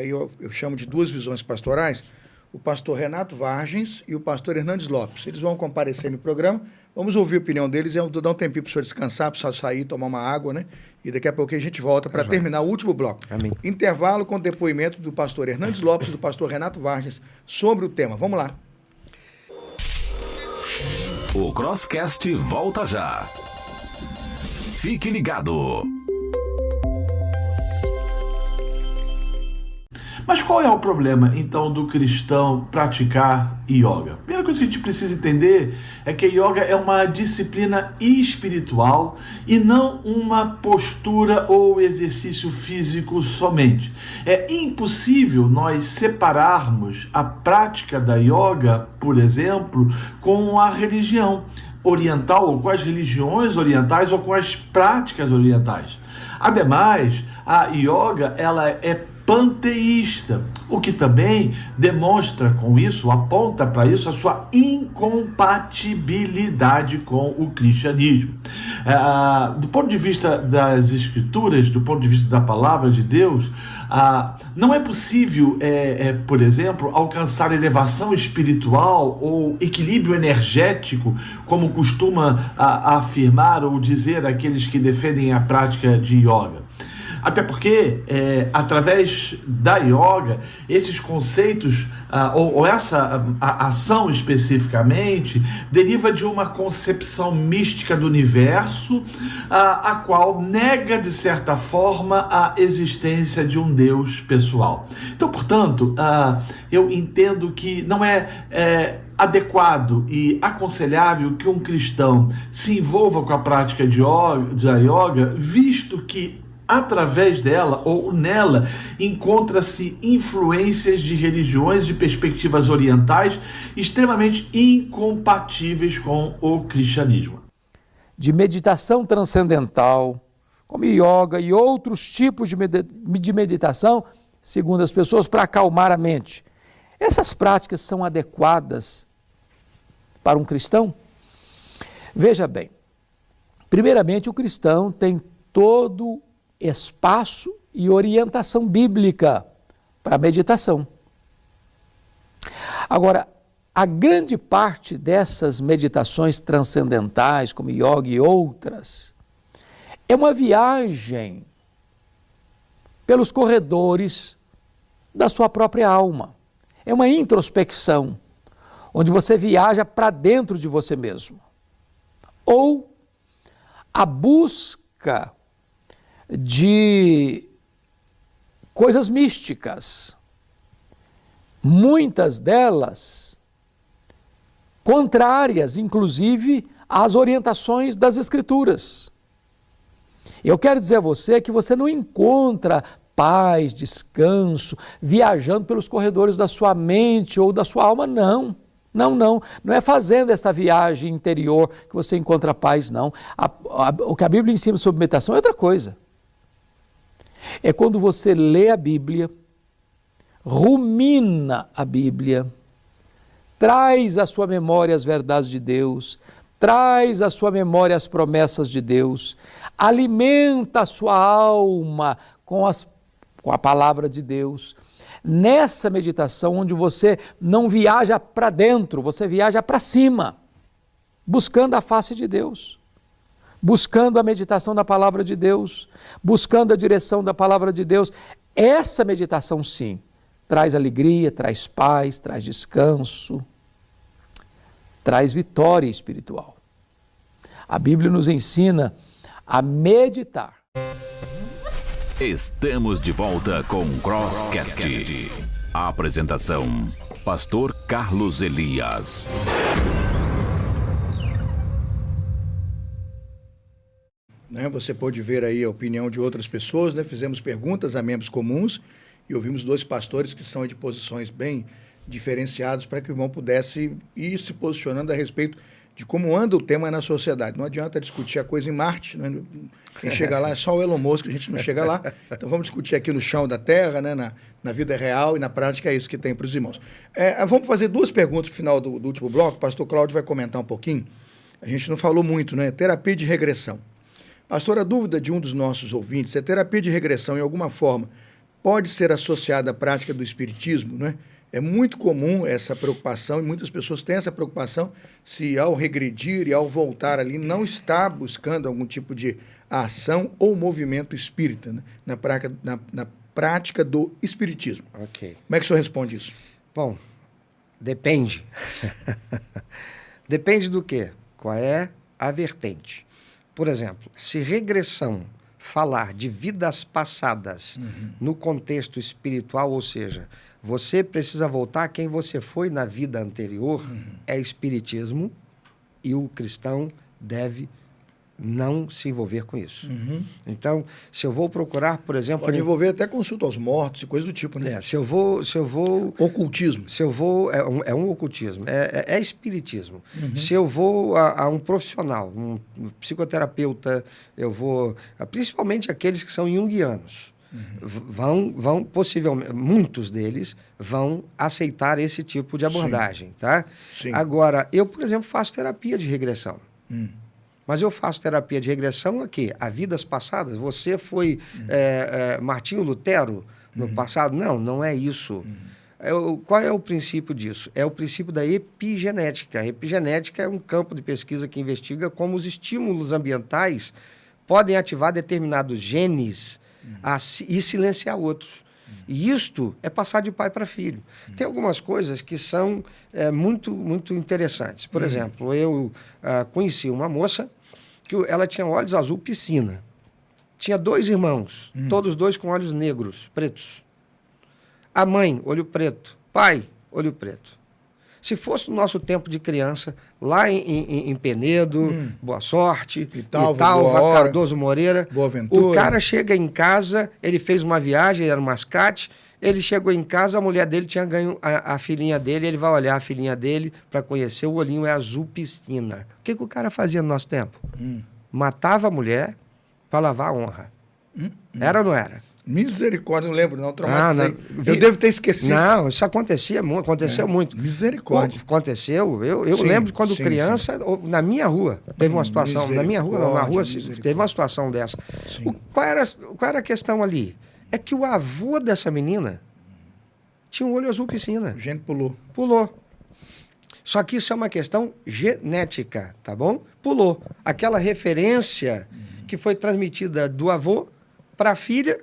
Aí eu chamo de duas visões pastorais. O pastor Renato Vargens e o pastor Hernandes Lopes. Eles vão comparecer no programa. Vamos ouvir a opinião deles. Eu vou dar um tempinho para o senhor descansar, para o senhor sair, tomar uma água, né? E daqui a pouco a gente volta para terminar o último bloco. Amém. Intervalo com o depoimento do pastor Hernandes Lopes e do pastor Renato Vargens sobre o tema. Vamos lá. O Crosscast volta já. Fique ligado. Mas qual é o problema, então, do cristão praticar yoga? A primeira coisa que a gente precisa entender é que a yoga é uma disciplina espiritual e não uma postura ou exercício físico somente. É impossível nós separarmos a prática da yoga, por exemplo, com a religião oriental, ou com as religiões orientais, ou com as práticas orientais. Ademais, a yoga ela é panteísta, o que também demonstra com isso, aponta para isso a sua incompatibilidade com o cristianismo. Do ponto de vista das escrituras, do ponto de vista da palavra de Deus, não é possível, por exemplo, alcançar elevação espiritual ou equilíbrio energético, como costuma afirmar ou dizer aqueles que defendem a prática de yoga. Até porque, através da yoga, esses conceitos, ou essa ação especificamente, deriva de uma concepção mística do universo, a qual nega, de certa forma, a existência de um Deus pessoal. Então, portanto, eu entendo que não é adequado e aconselhável que um cristão se envolva com a prática da yoga, visto que através dela ou nela encontra-se influências de religiões de perspectivas orientais extremamente incompatíveis com o cristianismo. De meditação transcendental, como yoga e outros tipos de meditação, segundo as pessoas, para acalmar a mente. Essas práticas são adequadas para um cristão? Veja bem, primeiramente o cristão tem todo espaço e orientação bíblica para meditação. Agora, a grande parte dessas meditações transcendentais, como yoga e outras, é uma viagem pelos corredores da sua própria alma. É uma introspecção, onde você viaja para dentro de você mesmo. Ou a busca de coisas místicas, muitas delas contrárias, inclusive, às orientações das Escrituras. Eu quero dizer a você que você não encontra paz, descanso, viajando pelos corredores da sua mente ou da sua alma, não. Não é fazendo esta viagem interior que você encontra paz, não. O que a Bíblia ensina sobre meditação é outra coisa. É quando você lê a Bíblia, rumina a Bíblia, traz à sua memória as verdades de Deus, traz à sua memória as promessas de Deus, alimenta a sua alma com a palavra de Deus. Nessa meditação, onde você não viaja para dentro, você viaja para cima, buscando a face de Deus, buscando a meditação da palavra de Deus, buscando a direção da palavra de Deus. Essa meditação, sim, traz alegria, traz paz, traz descanso, traz vitória espiritual. A Bíblia nos ensina a meditar. Estamos de volta com o Crosscast. A apresentação, Pastor Carlos Elias. Você pôde ver aí a opinião de outras pessoas, fizemos perguntas a membros comuns e ouvimos 2 pastores que são de posições bem diferenciadas para que o irmão pudesse ir se posicionando a respeito de como anda o tema na sociedade. Não adianta discutir a coisa em Marte, quem chega lá é só o Elon Musk, a gente não chega lá. Então vamos discutir aqui no chão da Terra, na vida real e na prática é isso que tem para os irmãos. Vamos fazer 2 perguntas no final do último bloco, o pastor Cláudio vai comentar um pouquinho. A gente não falou muito, terapia de regressão. Pastor, a dúvida de um dos nossos ouvintes é: terapia de regressão, em alguma forma, pode ser associada à prática do espiritismo, É muito comum essa preocupação, e muitas pessoas têm essa preocupação se ao regredir e ao voltar ali não está buscando algum tipo de ação ou movimento espírita, na prática do espiritismo. Ok. Como é que o senhor responde isso? Bom, depende. Depende do quê? Qual é a vertente? Por exemplo, se regressão falar de vidas passadas no contexto espiritual, ou seja, você precisa voltar a quem você foi na vida anterior, é espiritismo, e o cristão deve não se envolver com isso. Então, se eu vou procurar, por exemplo... Pode envolver até consulta aos mortos e coisas do tipo, se eu vou... Ocultismo. Se eu vou... É um ocultismo, é espiritismo. Se eu vou a um profissional, um psicoterapeuta, eu vou... Principalmente aqueles que são junguianos. Vão possivelmente, muitos deles vão aceitar esse tipo de abordagem, tá? Sim. Agora, eu, por exemplo, faço terapia de regressão. Mas eu faço terapia de regressão a quê? A vidas passadas. Você foi Martinho Lutero no passado? Não é isso. Qual é o princípio disso? É o princípio da epigenética. A epigenética é um campo de pesquisa que investiga como os estímulos ambientais podem ativar determinados genes e silenciar outros. E isto é passar de pai para filho. Tem algumas coisas que são muito, muito interessantes. Por exemplo, eu conheci uma moça que ela tinha olhos azul piscina. Tinha 2 irmãos, todos 2 com olhos negros, pretos. A mãe, olho preto. Pai, olho preto. Se fosse no nosso tempo de criança, lá em Penedo, Boa Sorte, Italva, Cardoso Moreira, Boa Ventura. O cara chega em casa, ele fez uma viagem, ele era um mascate, ele chegou em casa, a mulher dele tinha ganho a filhinha dele, ele vai olhar a filhinha dele para conhecer, o olhinho é azul piscina. O que o cara fazia no nosso tempo? Matava a mulher para lavar a honra. Era ou não era? Misericórdia, não lembro, não, traumatizei. Eu devo ter esquecido. Não, isso aconteceu muito. Misericórdia. Aconteceu. Eu lembro de quando criança, na minha rua, teve uma situação. Na minha rua, não, na rua teve uma situação dessa. Qual era a questão ali? É que o avô dessa menina tinha um olho azul piscina. A gente pulou. Só que isso é uma questão genética, tá bom? Pulou. Aquela referência que foi transmitida do avô para a filha,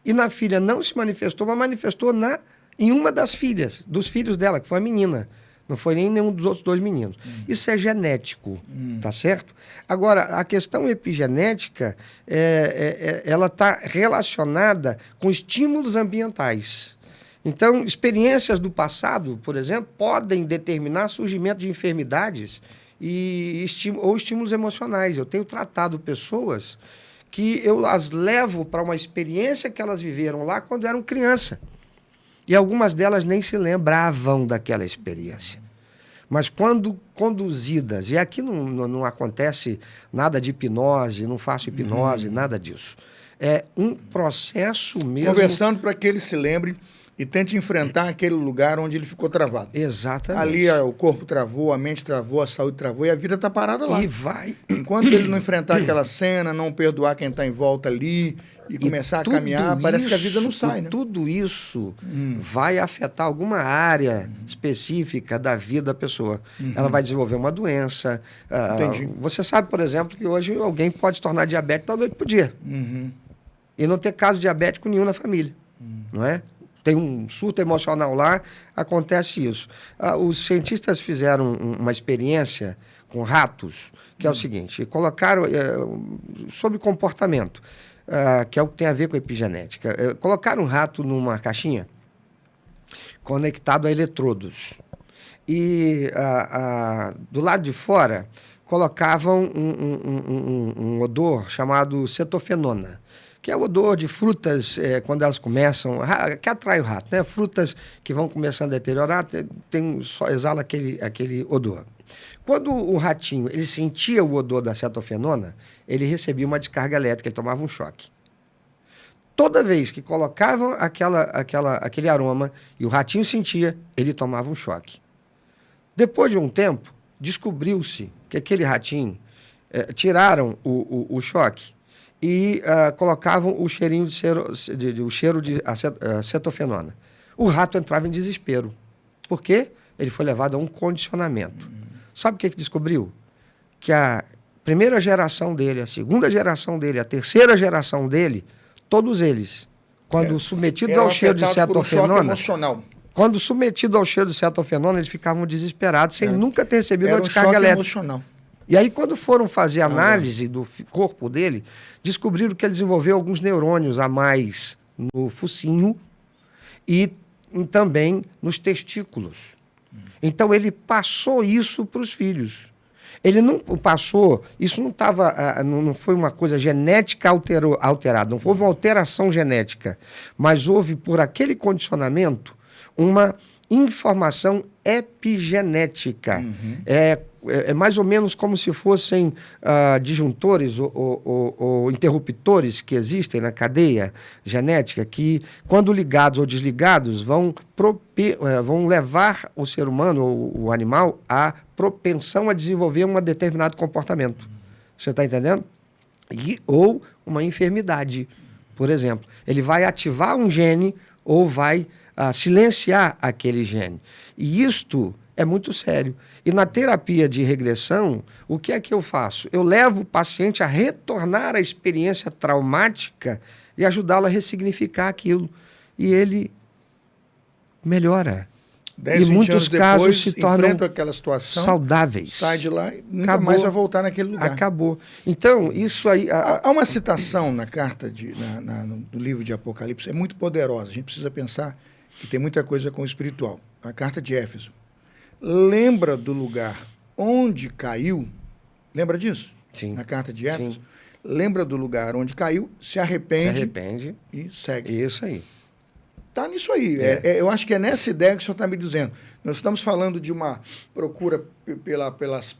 E na filha não se manifestou, mas manifestou em uma das filhas, dos filhos dela, que foi a menina. Não foi nem nenhum dos outros 2 meninos. Isso é genético, tá certo? Agora, a questão epigenética, ela está relacionada com estímulos ambientais. Então, experiências do passado, por exemplo, podem determinar surgimento de enfermidades ou estímulos emocionais. Eu tenho tratado pessoas que eu as levo para uma experiência que elas viveram lá quando eram criança. E algumas delas nem se lembravam daquela experiência. Mas quando conduzidas, e aqui não acontece nada de hipnose, não faço hipnose, nada disso. É um processo mesmo... Conversando para que ele se lembre e tente enfrentar aquele lugar onde ele ficou travado. Exatamente. Ali o corpo travou, a mente travou, a saúde travou e a vida está parada lá. E vai. Enquanto ele não enfrentar aquela cena, não perdoar quem está em volta ali e começar a caminhar, parece que a vida não sai, né? Tudo isso vai afetar alguma área específica da vida da pessoa. Ela vai desenvolver uma doença. Entendi. Você sabe, por exemplo, que hoje alguém pode se tornar diabético da noite para o dia. E não ter caso diabético nenhum na família. Não é? Tem um surto emocional lá, acontece isso. Os cientistas fizeram uma experiência com ratos, que é o seguinte, colocaram sobre comportamento, que é o que tem a ver com epigenética. Colocaram um rato numa caixinha conectado a eletrodos. E do lado de fora colocavam um odor chamado cetofenona, que é o odor de frutas, quando elas começam, que atrai o rato, né? Frutas que vão começando a deteriorar, só exala aquele odor. Quando o ratinho ele sentia o odor da cetofenona, ele recebia uma descarga elétrica, ele tomava um choque. Toda vez que colocavam aquele aroma e o ratinho sentia, ele tomava um choque. Depois de um tempo, descobriu-se que aquele ratinho, tiraram o choque, e colocavam o cheirinho o cheiro de acetofenona. O rato entrava em desespero. Por quê? Ele foi levado a um condicionamento. Sabe o que descobriu? Que a primeira geração dele, a segunda geração dele, a terceira geração dele, todos eles, quando submetidos ao cheiro de cetofenona, quando submetidos ao cheiro de cetofenona, eles ficavam desesperados, sem nunca ter recebido uma descarga elétrica. Emocional. E aí, quando foram fazer análise do corpo dele, descobriram que ele desenvolveu alguns neurônios a mais no focinho e também nos testículos. Então, ele passou isso para os filhos. Ele não passou, isso não foi uma coisa genética alterada, não houve uma alteração genética, mas houve, por aquele condicionamento, uma informação epigenética. É mais ou menos como se fossem disjuntores ou interruptores que existem na cadeia genética, que, quando ligados ou desligados, vão levar o ser humano ou o animal à propensão a desenvolver um determinado comportamento. Você está entendendo? Ou uma enfermidade, por exemplo. Ele vai ativar um gene ou vai silenciar aquele gene. E isto é muito sério. E na terapia de regressão, o que é que eu faço? Eu levo o paciente a retornar à experiência traumática e ajudá-lo a ressignificar aquilo. E ele melhora. 10, e muitos casos se tornam aquela situação, saudáveis. Sai de lá e nunca mais vai voltar naquele lugar. Acabou. Então, isso aí... Há uma citação na carta, no livro de Apocalipse, é muito poderosa. A gente precisa pensar que tem muita coisa com o espiritual. A carta de Éfeso. Lembra do lugar onde caiu? Lembra disso? Sim. Na carta de Éfeso? Sim. Lembra do lugar onde caiu, se arrepende e segue. Isso aí. Está nisso aí. Eu acho que é nessa ideia que o senhor está me dizendo. Nós estamos falando de uma procura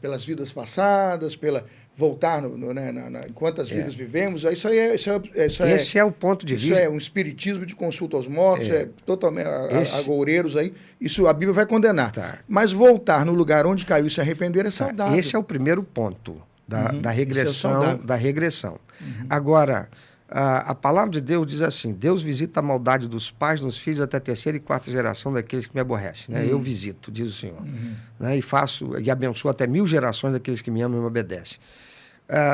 pelas vidas passadas, pela voltar quantas vidas vivemos. Esse é o ponto de vista. Isso é um espiritismo de consulta aos mortos, totalmente agoureiros aí. Isso a Bíblia vai condenar. Tá. Mas voltar no lugar onde caiu e se arrepender é saudável. Esse é o primeiro ponto da regressão. Agora, a palavra de Deus diz assim: Deus visita a maldade dos pais nos filhos até a terceira e quarta geração daqueles que me aborrecem. Né? Eu visito, diz o Senhor. Né? E abençoo até 1000 gerações daqueles que me amam e me obedecem.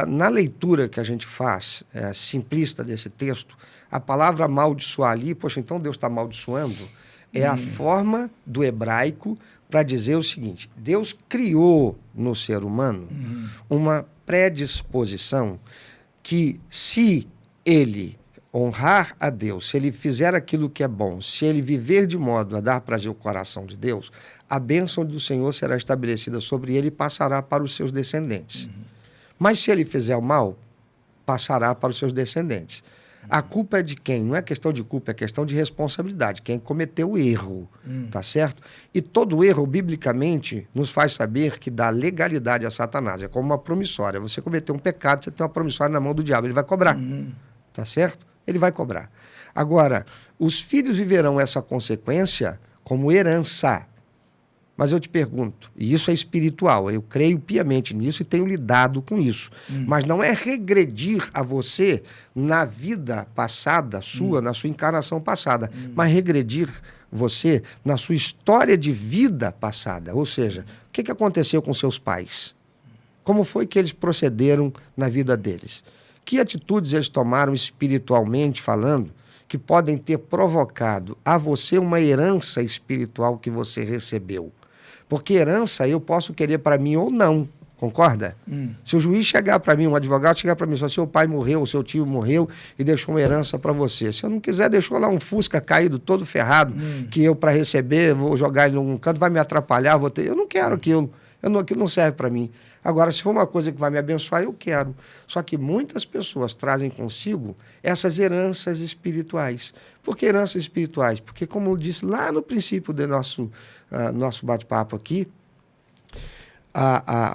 Na leitura que a gente faz, simplista desse texto, a palavra amaldiçoar ali, poxa, então Deus está amaldiçoando, é a forma do hebraico para dizer o seguinte: Deus criou no ser humano uma predisposição que, se ele honrar a Deus, se ele fizer aquilo que é bom, se ele viver de modo a dar prazer ao coração de Deus, a bênção do Senhor será estabelecida sobre ele e passará para os seus descendentes. Mas se ele fizer o mal, passará para os seus descendentes. A culpa é de quem? Não é questão de culpa, é questão de responsabilidade. Quem cometeu o erro, tá certo? E todo erro, biblicamente, nos faz saber que dá legalidade a Satanás. É como uma promissória. Você cometeu um pecado, você tem uma promissória na mão do diabo, ele vai cobrar. Tá certo? Ele vai cobrar. Agora, os filhos viverão essa consequência como herança. Mas eu te pergunto, e isso é espiritual, eu creio piamente nisso e tenho lidado com isso, mas não é regredir a você na vida passada sua, na sua encarnação passada, mas regredir você na sua história de vida passada. Ou seja, o que aconteceu com seus pais? Como foi que eles procederam na vida deles? Que atitudes eles tomaram espiritualmente falando que podem ter provocado a você uma herança espiritual que você recebeu? Porque herança eu posso querer para mim ou não, concorda? Se o juiz chegar para mim, um advogado chegar para mim, só seu pai morreu, seu tio morreu e deixou uma herança para você. Se eu não quiser, deixou lá um Fusca caído, todo ferrado, que eu, para receber, vou jogar ele num canto, vai me atrapalhar, eu não quero aquilo. Aquilo não serve para mim. Agora, se for uma coisa que vai me abençoar, eu quero. Só que muitas pessoas trazem consigo essas heranças espirituais. Por que heranças espirituais? Porque, como eu disse lá no princípio do nosso bate-papo aqui,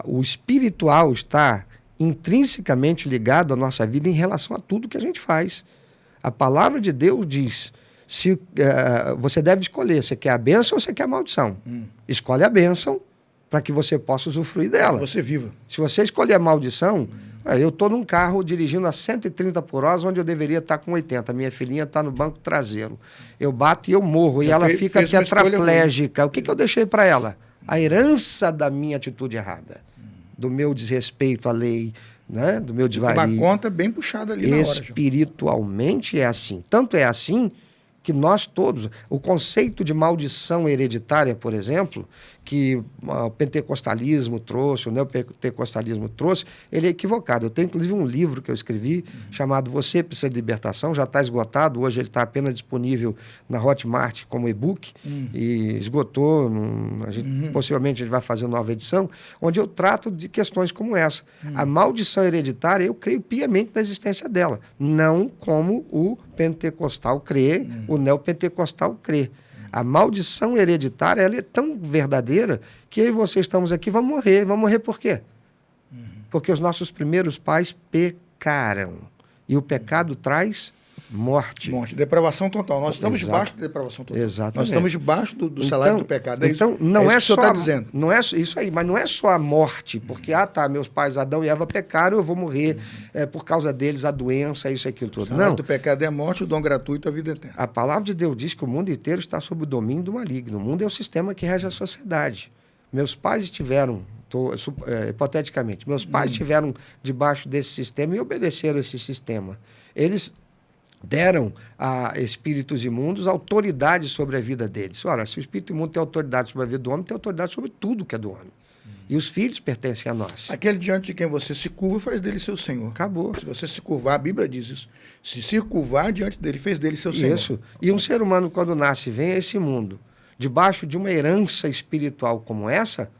o espiritual está intrinsecamente ligado à nossa vida em relação a tudo que a gente faz. A palavra de Deus diz, você deve escolher, você quer a bênção ou você quer a maldição? Escolhe a bênção, para que você possa usufruir dela. Você viva. Se você escolher a maldição, eu estou num carro dirigindo a 130 por hora, onde eu deveria estar com 80. Minha filhinha está no banco traseiro. Eu bato e eu morro, e ela fica tetraplégica. O que eu deixei para ela? A herança da minha atitude errada, do meu desrespeito à lei, né? Do meu desvario. Uma conta bem puxada ali na hora. Espiritualmente é assim. Tanto é assim que nós todos, o conceito de maldição hereditária, por exemplo, que o pentecostalismo trouxe, o neopentecostalismo trouxe, ele é equivocado. Eu tenho, inclusive, um livro que eu escrevi, chamado Você Precisa de Libertação, já está esgotado, hoje ele está apenas disponível na Hotmart como e-book, e esgotou, possivelmente ele vai fazer nova edição, onde eu trato de questões como essa. A maldição hereditária, eu creio piamente na existência dela, não como o pentecostal crê, o neopentecostal crê. A maldição hereditária, ela é tão verdadeira que eu e você estamos aqui, vamos morrer. Vamos morrer por quê? Porque os nossos primeiros pais pecaram. E o pecado traz morte. Depravação total. Nós estamos debaixo da depravação total. Exatamente. Nós estamos debaixo do salário do pecado. Então, não é só dizendo. Não é isso aí, mas não é só a morte, porque, meus pais Adão e Eva pecaram, eu vou morrer por causa deles, a doença, isso e aquilo tudo. O salário do pecado é a morte, o dom gratuito é a vida eterna. A palavra de Deus diz que o mundo inteiro está sob o domínio do maligno. O mundo é o sistema que rege a sociedade. Meus pais estiveram, hipoteticamente, meus pais estiveram debaixo desse sistema e obedeceram esse sistema. Eles deram a espíritos imundos autoridade sobre a vida deles. Ora, se o espírito imundo tem autoridade sobre a vida do homem, tem autoridade sobre tudo que é do homem. E os filhos pertencem a nós. Aquele diante de quem você se curva faz dele seu Senhor. Acabou. Se você se curvar, a Bíblia diz isso. Se curvar diante dele, fez dele seu Senhor. Isso. E um ser humano, quando nasce, vem a esse mundo, debaixo de uma herança espiritual como essa,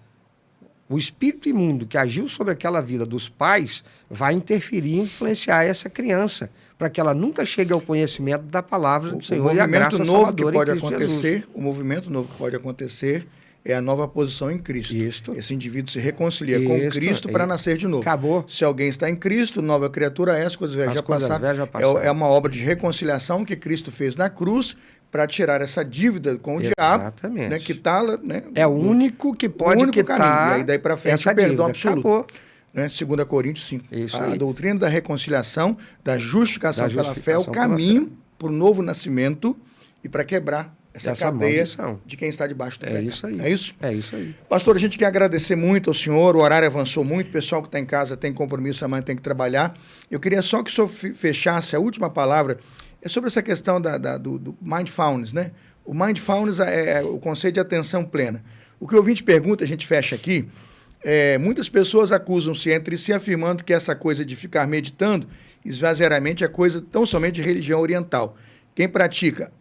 o espírito imundo que agiu sobre aquela vida dos pais vai interferir e influenciar essa criança, para que ela nunca chegue ao conhecimento da palavra do Senhor e a graça salvadora em Cristo Jesus. O movimento novo que pode acontecer é a nova posição em Cristo. Esse indivíduo se reconcilia com Cristo para nascer de novo. Acabou. Se alguém está em Cristo, nova criatura é, as coisas velhas já passaram. É uma obra de reconciliação que Cristo fez na cruz para tirar essa dívida com o diabo, né, que está... Né, é o único que pode quitar. E aí daí para frente, o perdão absoluto. Acabou. Né, 2 Coríntios 5. A doutrina da reconciliação, da justificação pela fé, é o caminho para o novo nascimento e para quebrar essa cadeia maldição de quem está debaixo do pecado. Isso aí. É isso? É isso aí. Pastor, a gente quer agradecer muito ao senhor, o horário avançou muito, o pessoal que está em casa tem compromisso, amanhã tem que trabalhar. Eu queria só que o senhor fechasse a última palavra, é sobre essa questão do mindfulness, né? O mindfulness é o conceito de atenção plena. O que o ouvinte pergunta, a gente fecha aqui, muitas pessoas acusam-se entre si afirmando que essa coisa de ficar meditando esvaziadamente é coisa tão somente de religião oriental.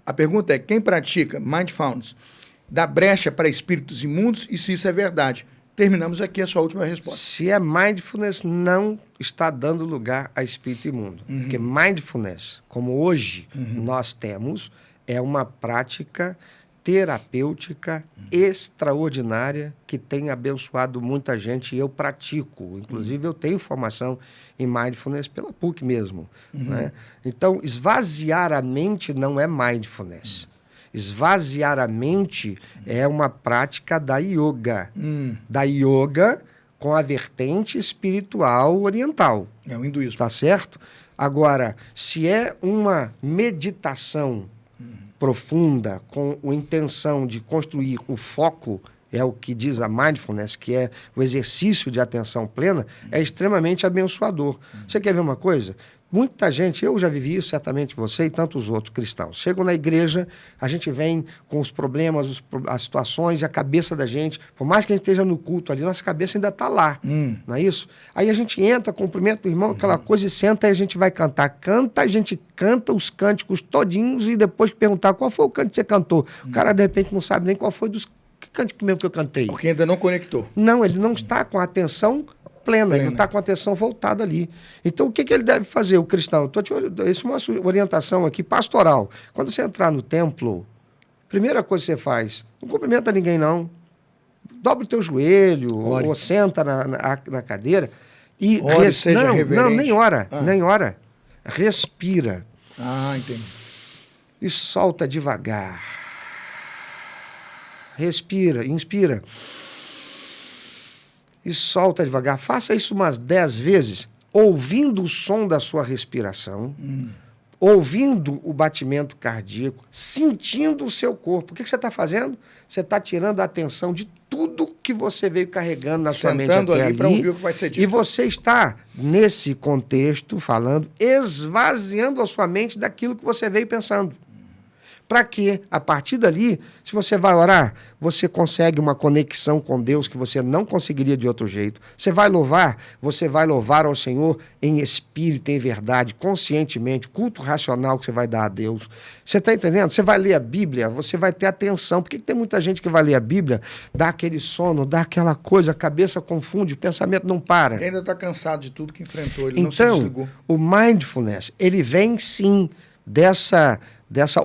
A pergunta é, quem pratica mindfulness dá brecha para espíritos imundos e se isso é verdade? Terminamos aqui a sua última resposta. Se é mindfulness, não está dando lugar a espírito imundo. Porque mindfulness, como hoje nós temos, é uma prática terapêutica extraordinária que tem abençoado muita gente e eu pratico. Inclusive, eu tenho formação em mindfulness pela PUC mesmo. Né? Então, esvaziar a mente não é mindfulness. Esvaziar a mente é uma prática da yoga. Da yoga com a vertente espiritual oriental. É o hinduísmo. Tá certo? Agora, se é uma meditação profunda, com a intenção de construir o foco, é o que diz a mindfulness, que é o exercício de atenção plena, é extremamente abençoador. Você quer ver uma coisa? Muita gente, eu já vivi isso, certamente você e tantos outros cristãos. Chegam na igreja, a gente vem com os problemas, as situações e a cabeça da gente, por mais que a gente esteja no culto ali, nossa cabeça ainda está lá, não é isso? Aí a gente entra, cumprimenta o irmão, aquela coisa, e senta e a gente vai cantar. A gente canta os cânticos todinhos e depois que perguntar qual foi o canto que você cantou, o cara de repente não sabe nem qual foi dos cânticos mesmo que eu cantei. Porque ainda não conectou. Não, ele não está com a atenção plena, ele não está com a atenção voltada ali. Então, o que ele deve fazer, o cristão? Isso é uma orientação aqui pastoral. Quando você entrar no templo, primeira coisa que você faz, não cumprimenta ninguém, não. Dobra o teu joelho, ou senta na cadeira e... seja reverente. Não, nem ora, nem ora. Respira. Entendi. E solta devagar. Respira, inspira. E solta devagar. Faça isso umas 10 vezes, ouvindo o som da sua respiração, ouvindo o batimento cardíaco, sentindo o seu corpo. O que você está fazendo? Você está tirando a atenção de tudo que você veio carregando na sua mente até ali para ouvir o que vai ser dito. E você está, nesse contexto, falando, esvaziando a sua mente daquilo que você veio pensando. Para que, a partir dali, se você vai orar, você consegue uma conexão com Deus que você não conseguiria de outro jeito. Você vai louvar ao Senhor em espírito, em verdade, conscientemente, culto racional que você vai dar a Deus. Você está entendendo? Você vai ler a Bíblia, você vai ter atenção. Por que tem muita gente que vai ler a Bíblia, dá aquele sono, dá aquela coisa, a cabeça confunde, o pensamento não para. Ele ainda está cansado de tudo que enfrentou, ele não se desligou. O mindfulness, ele vem sim dessa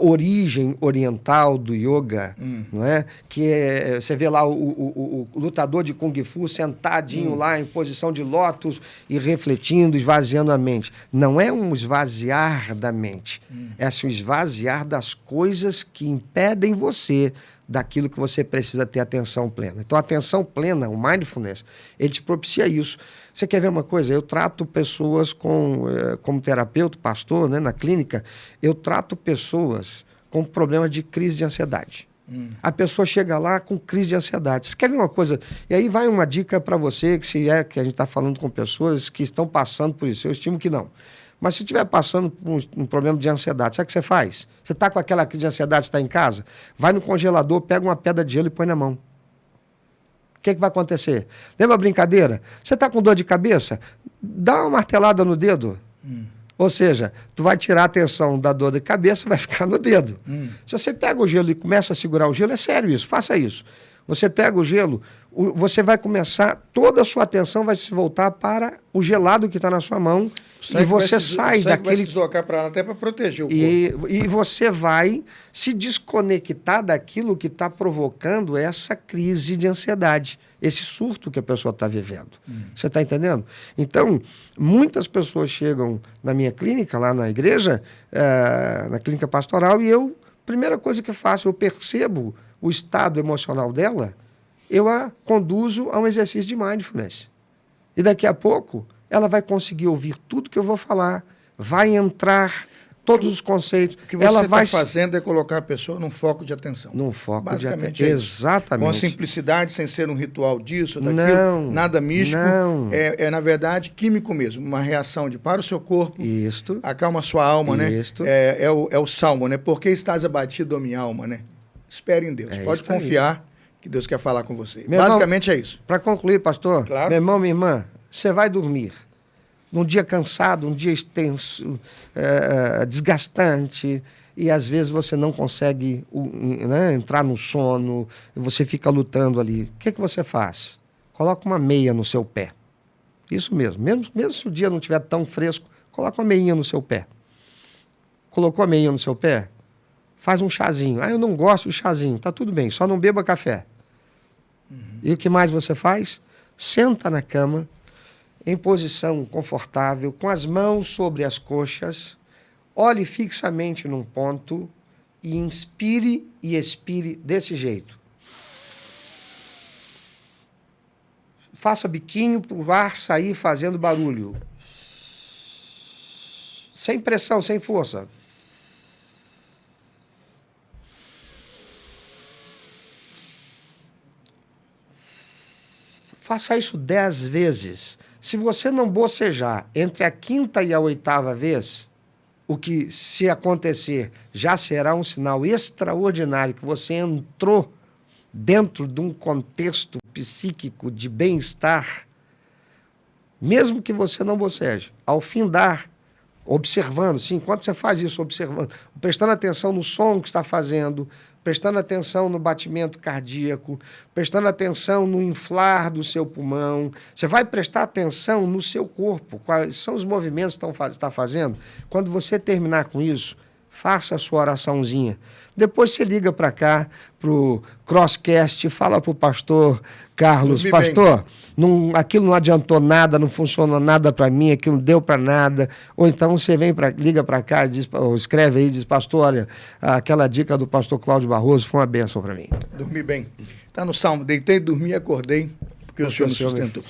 origem oriental do yoga, não é? Que você vê lá o lutador de Kung Fu sentadinho lá em posição de lótus e refletindo, esvaziando a mente. Não é um esvaziar da mente, é um esvaziar das coisas que impedem você daquilo que você precisa ter atenção plena. Então, a atenção plena, o mindfulness, ele te propicia isso. Você quer ver uma coisa? Eu trato pessoas como terapeuta, pastor, né, na clínica, eu trato pessoas com problema de crise de ansiedade. A pessoa chega lá com crise de ansiedade. Você quer ver uma coisa? E aí vai uma dica para você, que a gente está falando com pessoas que estão passando por isso. Eu estimo que não. Mas se estiver passando por um problema de ansiedade, sabe o que você faz? Você está com aquela crise de ansiedade, está em casa? Vai no congelador, pega uma pedra de gelo e põe na mão. O que vai acontecer? Lembra a brincadeira? Você está com dor de cabeça? Dá uma martelada no dedo. Ou seja, tu vai tirar a atenção da dor de cabeça, vai ficar no dedo. Se você pega o gelo e começa a segurar o gelo, é sério isso, faça isso. Você pega o gelo, você vai começar, toda a sua atenção vai se voltar para o gelado que está na sua mão e você sai daquele... vai se deslocar para lá até para proteger o corpo. E você vai se desconectar daquilo que está provocando essa crise de ansiedade, esse surto que a pessoa está vivendo. Você está entendendo? Então, muitas pessoas chegam na minha clínica, lá na igreja, na clínica pastoral, e primeira coisa que eu faço, eu percebo o estado emocional dela, eu a conduzo a um exercício de mindfulness. E daqui a pouco, ela vai conseguir ouvir tudo que eu vou falar, vai entrar todos os conceitos. O que você está fazendo é colocar a pessoa num foco de atenção. Num foco basicamente de atenção. Exatamente. Com simplicidade, sem ser um ritual disso, daquilo, nada místico. Não. É, na verdade, químico mesmo. Uma reação para o seu corpo. Isto. Acalma a sua alma, Isto. né? É o salmo, né? Por que estás abatido, ó minha alma, né? Espere em Deus. Pode confiar que Deus quer falar com você. Basicamente é isso. Para concluir, pastor. Claro. Meu irmão, minha irmã, você vai dormir num dia cansado, um dia extenso, desgastante, e às vezes você não consegue entrar no sono, você fica lutando ali. O que você faz? Coloca uma meia no seu pé. Isso mesmo. Mesmo se o dia não estiver tão fresco, coloca uma meinha no seu pé. Colocou a meinha no seu pé? Faz um chazinho. Eu não gosto de chazinho. Tá tudo bem, só não beba café. E o que mais você faz? Senta na cama, em posição confortável, com as mãos sobre as coxas, olhe fixamente num ponto e inspire e expire desse jeito. Faça biquinho para o ar sair fazendo barulho. Sem pressão, sem força. Faça isso 10 vezes. Se você não bocejar entre a 5ª e a 8ª vez, o que, se acontecer, já será um sinal extraordinário que você entrou dentro de um contexto psíquico de bem-estar, mesmo que você não boceje. Ao findar, observando, sim, enquanto você faz isso, observando, prestando atenção no som que está fazendo, prestando atenção no batimento cardíaco, prestando atenção no inflar do seu pulmão. Você vai prestar atenção no seu corpo, quais são os movimentos que está fazendo. Quando você terminar com isso, faça a sua oraçãozinha. Depois você liga para cá, para o Crosscast, fala para o pastor Carlos, pastor, aquilo não adiantou nada, não funcionou nada para mim, aquilo não deu para nada. Ou então você liga para cá, ou escreve aí e diz, pastor, olha, aquela dica do pastor Cláudio Barroso foi uma bênção para mim. Dormi bem. Está no Salmo, deitei, dormi e acordei, porque o Senhor me sustentou.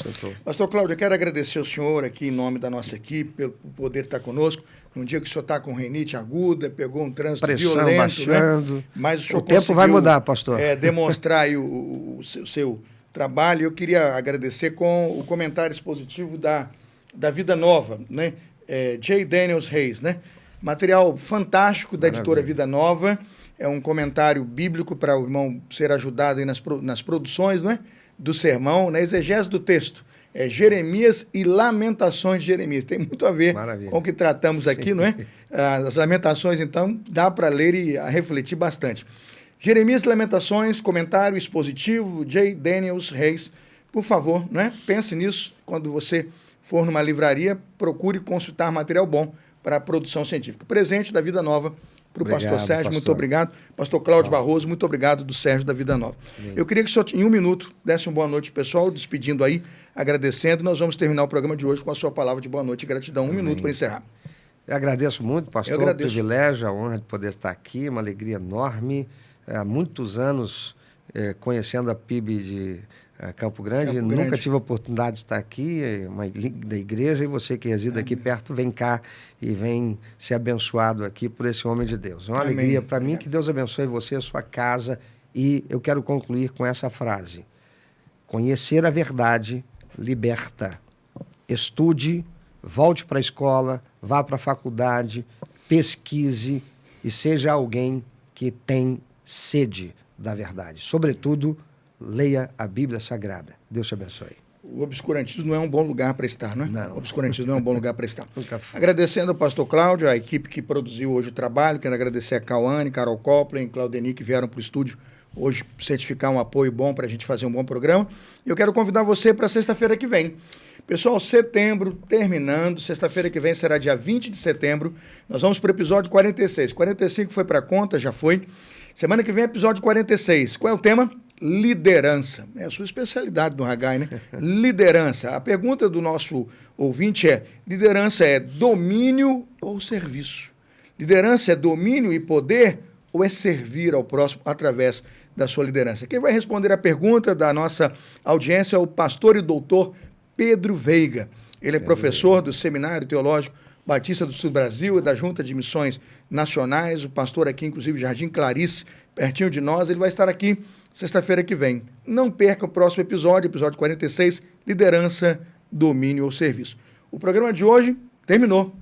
Pastor Cláudio, eu quero agradecer ao senhor aqui em nome da nossa equipe, pelo poder estar conosco. Num dia que o senhor está com rinite aguda, pegou um trânsito pressão violento, baixando, né? Mas o senhor tempo vai mudar, pastor. Demonstrar aí o seu trabalho. Eu queria agradecer com o comentário expositivo da Vida Nova, né? J. Daniels Reis, né? Material fantástico da editora Vida Nova. É um comentário bíblico para o irmão ser ajudado aí nas produções, né? Do sermão, na exegese do texto. Jeremias e Lamentações de Jeremias. Tem muito a ver com o que tratamos aqui, não é? As Lamentações, então, dá para ler e refletir bastante. Jeremias e Lamentações, comentário expositivo, J. Daniels Reis. Por favor, né? Pense nisso. Quando você for numa livraria, procure consultar material bom para a produção científica. Presente da Vida Nova para o pastor Sérgio, pastor. Muito obrigado. Pastor Cláudio Barroso, muito obrigado do Sérgio da Vida Nova. Eu queria que o senhor, em um minuto, desse uma boa noite, pessoal, despedindo aí, agradecendo. Nós vamos terminar o programa de hoje com a sua palavra de boa noite e gratidão. Um minuto para encerrar. Eu agradeço muito, pastor, o privilégio, a honra de poder estar aqui, uma alegria enorme. Há muitos anos conhecendo a PIB de Campo Grande, nunca tive a oportunidade de estar aqui, da igreja, e você que reside aqui perto, vem cá e vem ser abençoado aqui por esse homem de Deus. É uma alegria para mim, que Deus abençoe você, a sua casa, e eu quero concluir com essa frase: conhecer a verdade liberta. Estude, volte para a escola, vá para a faculdade, pesquise e seja alguém que tem sede da verdade. Sobretudo, leia a Bíblia Sagrada. Deus te abençoe. O obscurantismo não é um bom lugar para estar, não é? Não. O obscurantismo não é um bom lugar para estar. Agradecendo ao pastor Cláudio, a equipe que produziu hoje o trabalho, quero agradecer a Cauane, Carol Copland, Claudeni, que vieram para o estúdio hoje certificar um apoio bom para a gente fazer um bom programa. E eu quero convidar você para sexta-feira que vem. Pessoal, setembro terminando, sexta-feira que vem será dia 20 de setembro, nós vamos para o episódio 46. 45 foi para conta, já foi. Semana que vem, episódio 46. Qual é o tema? Liderança. É a sua especialidade do Haggai, né? Liderança. A pergunta do nosso ouvinte é: liderança é domínio ou serviço? Liderança é domínio e poder ou é servir ao próximo através da sua liderança? Quem vai responder a pergunta da nossa audiência é o pastor e doutor Pedro Veiga. Ele é professor do Seminário Teológico Batista do Sul do Brasil e da Junta de Missões Nacionais, o pastor aqui, inclusive, Jardim Clarice, pertinho de nós. Ele vai estar aqui sexta-feira que vem. Não perca o próximo episódio 46, Liderança, Domínio ou Serviço. O programa de hoje terminou.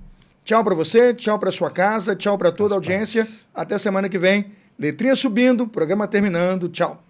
Tchau para você, tchau para sua casa, tchau para toda a audiência. Até semana que vem. Letrinha subindo, programa terminando. Tchau.